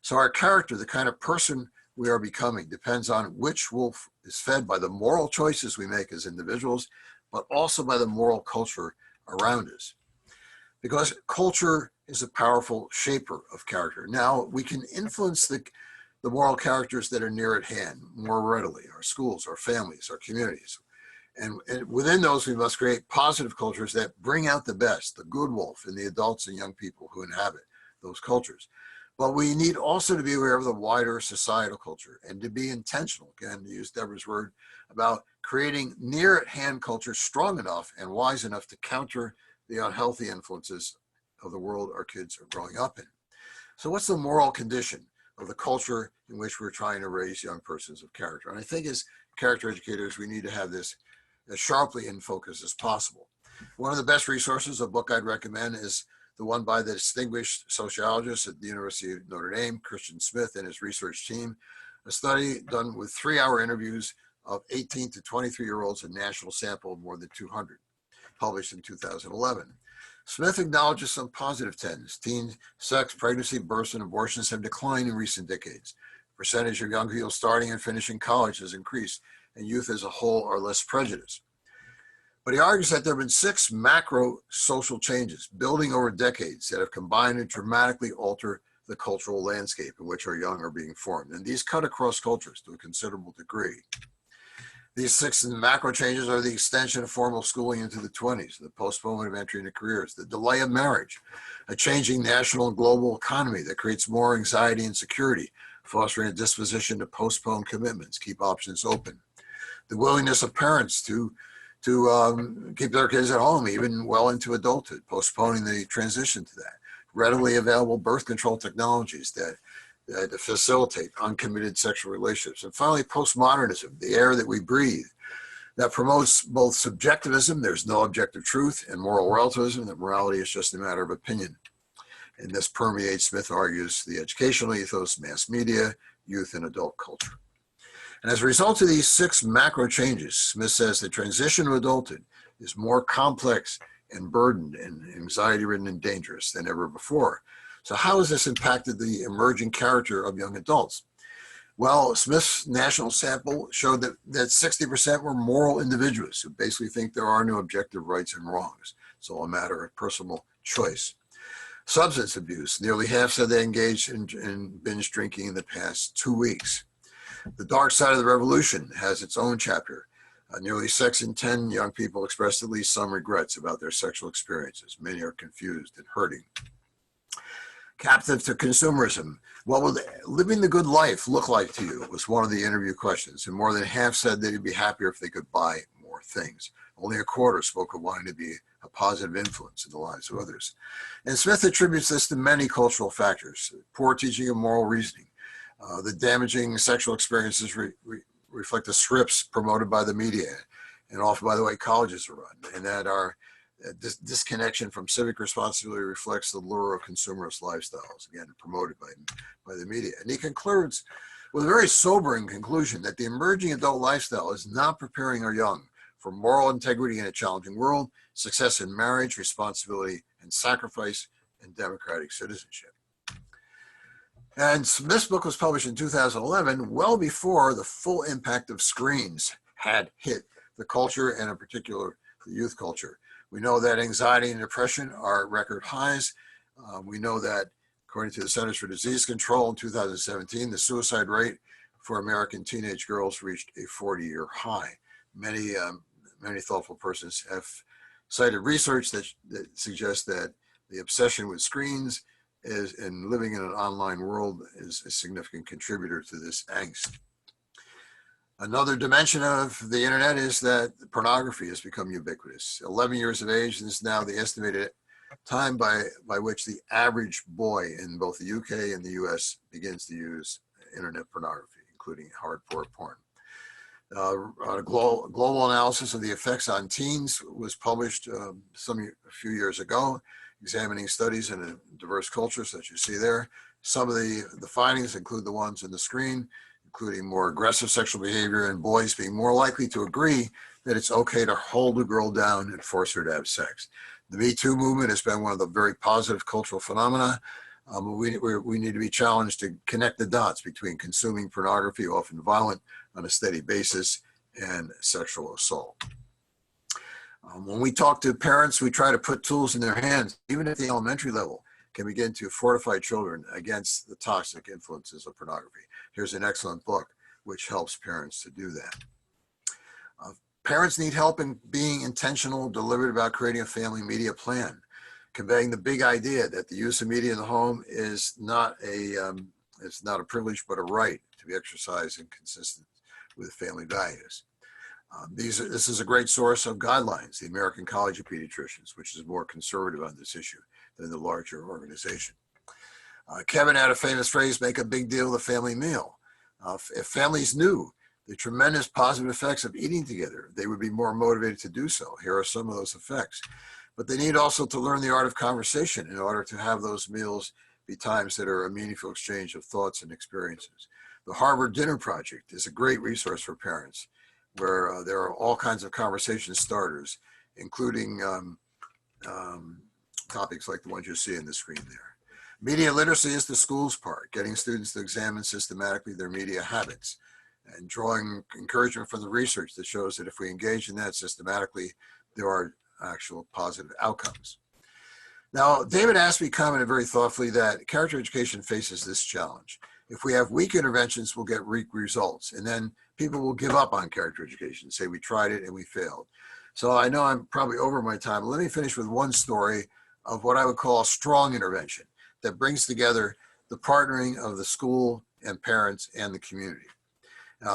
So our character, the kind of person we are becoming, depends on which wolf is fed by the moral choices we make as individuals, but also by the moral culture around us. Because culture is a powerful shaper of character. Now, we can influence the moral characters that are near at hand more readily, our schools, our families, our communities. And within those, we must create positive cultures that bring out the best, the good wolf in the adults and young people who inhabit those cultures. But we need also to be aware of the wider societal culture and to be intentional, again, to use Deborah's word, about creating near at hand cultures strong enough and wise enough to counter the unhealthy influences of the world our kids are growing up in. So what's the moral condition of the culture in which we're trying to raise young persons of character? And I think as character educators, we need to have this as sharply in focus as possible. One of the best resources, a book I'd recommend, is the one by the distinguished sociologist at the University of Notre Dame, Christian Smith, and his research team, a study done with 3-hour interviews of 18 to 23-year-olds, a national sample of more than 200, published in 2011. Smith acknowledges some positive trends. Teen sex, pregnancy, births, and abortions have declined in recent decades. The percentage of young people starting and finishing college has increased, and youth as a whole are less prejudiced. But he argues that there have been 6 macro social changes building over decades that have combined to dramatically alter the cultural landscape in which our young are being formed. And these cut across cultures to a considerable degree. These 6 macro changes are the extension of formal schooling into the 20s, the postponement of entry into careers, the delay of marriage, a changing national and global economy that creates more anxiety and insecurity, fostering a disposition to postpone commitments, keep options open, the willingness of parents to keep their kids at home, even well into adulthood, postponing the transition to that, readily available birth control technologies that facilitate uncommitted sexual relationships. And finally, postmodernism, the air that we breathe, that promotes both subjectivism, there's no objective truth, and moral relativism, that morality is just a matter of opinion. And this permeates, Smith argues, the educational ethos, mass media, youth, and adult culture. And as a result of these 6 macro changes, Smith says the transition to adulthood is more complex and burdened and anxiety-ridden and dangerous than ever before. So how has this impacted the emerging character of young adults? Well, Smith's national sample showed that 60% were moral individuals who basically think there are no objective rights and wrongs. It's all a matter of personal choice. Substance abuse, nearly half said they engaged in binge drinking in the past 2 weeks. The dark side of the revolution has its own chapter. Nearly 6 in 10 young people expressed at least some regrets about their sexual experiences. Many are confused and hurting. Captive to consumerism. What will living the good life look like to you was one of the interview questions, and more than half said they'd be happier if they could buy more things. Only a quarter spoke of wanting to be a positive influence in the lives of others. And Smith attributes this to many cultural factors: poor teaching of moral reasoning, the damaging sexual experiences reflect the scripts promoted by the media and often by the way colleges are run, and that our disconnection from civic responsibility reflects the lure of consumerist lifestyles, again, promoted by the media. And he concludes with a very sobering conclusion that the emerging adult lifestyle is not preparing our young for moral integrity in a challenging world, success in marriage, responsibility and sacrifice, and democratic citizenship. And this book was published in 2011, well before the full impact of screens had hit the culture, and in particular, the youth culture. We know that anxiety and depression are at record highs. We know that, according to the Centers for Disease Control in 2017, the suicide rate for American teenage girls reached a 40-year high. Many thoughtful persons have cited research that suggests that the obsession with screens and living in an online world is a significant contributor to this angst. Another dimension of the internet is that pornography has become ubiquitous. 11 years of age is now the estimated time by which the average boy in both the UK and the US begins to use internet pornography, including hardcore porn. A global analysis of the effects on teens was published a few years ago, examining studies in a diverse cultures that you see there. Some of the findings include the ones in the screen, including more aggressive sexual behavior and boys being more likely to agree that it's okay to hold a girl down and force her to have sex. The Me Too movement has been one of the very positive cultural phenomena. We need to be challenged to connect the dots between consuming pornography, often violent, on a steady basis, and sexual assault. When we talk to parents, we try to put tools in their hands, even at the elementary level, can begin to fortify children against the toxic influences of pornography. Here's an excellent book which helps parents to do that. Parents need help in being intentional, deliberate about creating a family media plan, conveying the big idea that the use of media in the home is not a privilege, but a right to be exercised and consistent with family values. This is a great source of guidelines, the American College of Pediatricians, which is more conservative on this issue than the larger organization. Kevin had a famous phrase, make a big deal of the family meal. If families knew the tremendous positive effects of eating together, they would be more motivated to do so. Here are some of those effects. But they need also to learn the art of conversation in order to have those meals be times that are a meaningful exchange of thoughts and experiences. The Harvard Dinner Project is a great resource for parents, where there are all kinds of conversation starters, including topics like the ones you see in the screen there. Media literacy is the school's part, getting students to examine systematically their media habits and drawing encouragement from the research that shows that if we engage in that systematically, there are actual positive outcomes. Now, David Aspey commented very thoughtfully that character education faces this challenge. If we have weak interventions, we'll get weak results, and then people will give up on character education, say we tried it and we failed. So I know I'm probably over my time. Let me finish with one story of what I would call a strong intervention that brings together the partnering of the school and parents and the community.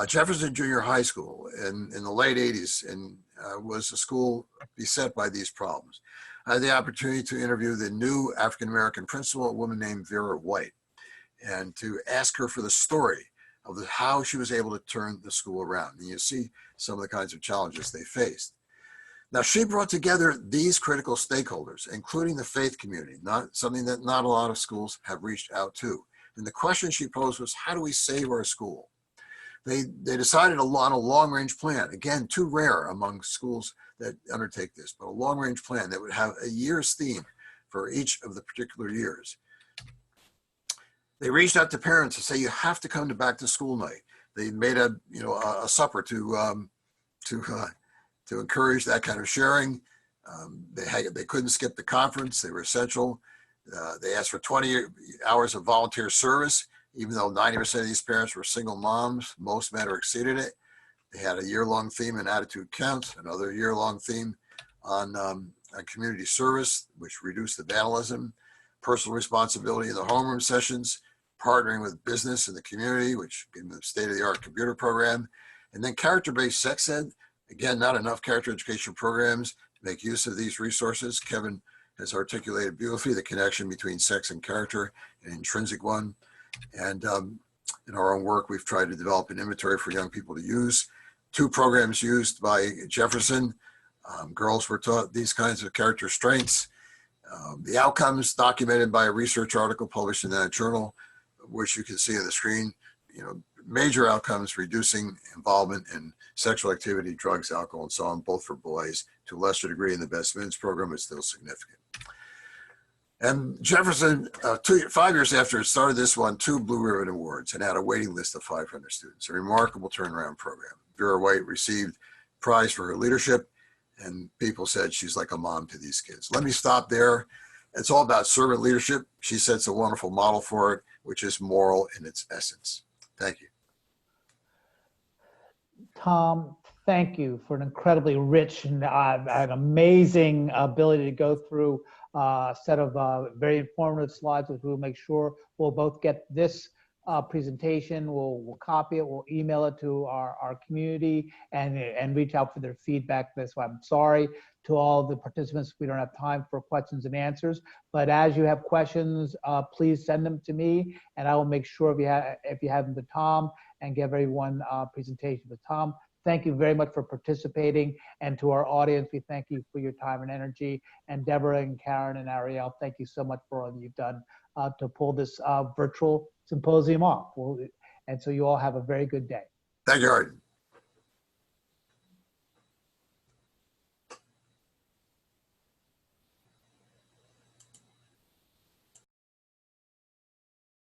Jefferson Junior High School in the late 80s was a school beset by these problems. I had the opportunity to interview the new African-American principal, a woman named Vera White, and to ask her for the story of how she was able to turn the school around. And you see some of the kinds of challenges they faced. Now, she brought together these critical stakeholders, including the faith community, not something that not a lot of schools have reached out to. And the question she posed was, how do we save our school? They decided on a long-range plan, again, too rare among schools that undertake this, but a long-range plan that would have a year's theme for each of the particular years. They reached out to parents to say, you have to come to back to school night. They made a supper to encourage that kind of sharing. They couldn't skip the conference. They were essential. They asked for 20 hours of volunteer service, even though 90% of these parents were single moms. Most met or exceeded it. They had a year-long theme on attitude counts, another year-long theme on community service, which reduced the vandalism, personal responsibility in the homeroom sessions, partnering with business in the community, which gave them the state-of-the-art computer program, and then character-based sex ed. Again, not enough character education programs to make use of these resources. Kevin has articulated beautifully the connection between sex and character, an intrinsic one. And in our own work, we've tried to develop an inventory for young people to use. 2 programs used by Jefferson. Girls were taught these kinds of character strengths. The outcomes documented by a research article published in that journal, which you can see on the screen, major outcomes, reducing involvement in sexual activity, drugs, alcohol, and so on, both for boys, to a lesser degree in the Best Minutes program, but still significant. And Jefferson, 5 years after it started, this won 2 Blue Ribbon Awards and had a waiting list of 500 students, a remarkable turnaround program. Vera White received prize for her leadership, and people said she's like a mom to these kids. Let me stop there. It's all about servant leadership. She sets a wonderful model for it, which is moral in its essence. Thank you. Tom, thank you for an incredibly rich and an amazing ability to go through a set of very informative slides, which we'll make sure we'll both get this presentation. We'll copy it, we'll email it to our community and reach out for their feedback. That's why I'm sorry to all the participants. We don't have time for questions and answers, but as you have questions, please send them to me and I will make sure if you have them to Tom and give everyone a presentation to Tom. Thank you very much for participating, and to our audience, we thank you for your time and energy. And Deborah and Karen and Ariel, thank you so much for all you've done to pull this virtual symposium off. And so you all have a very good day. Thank you, Arden.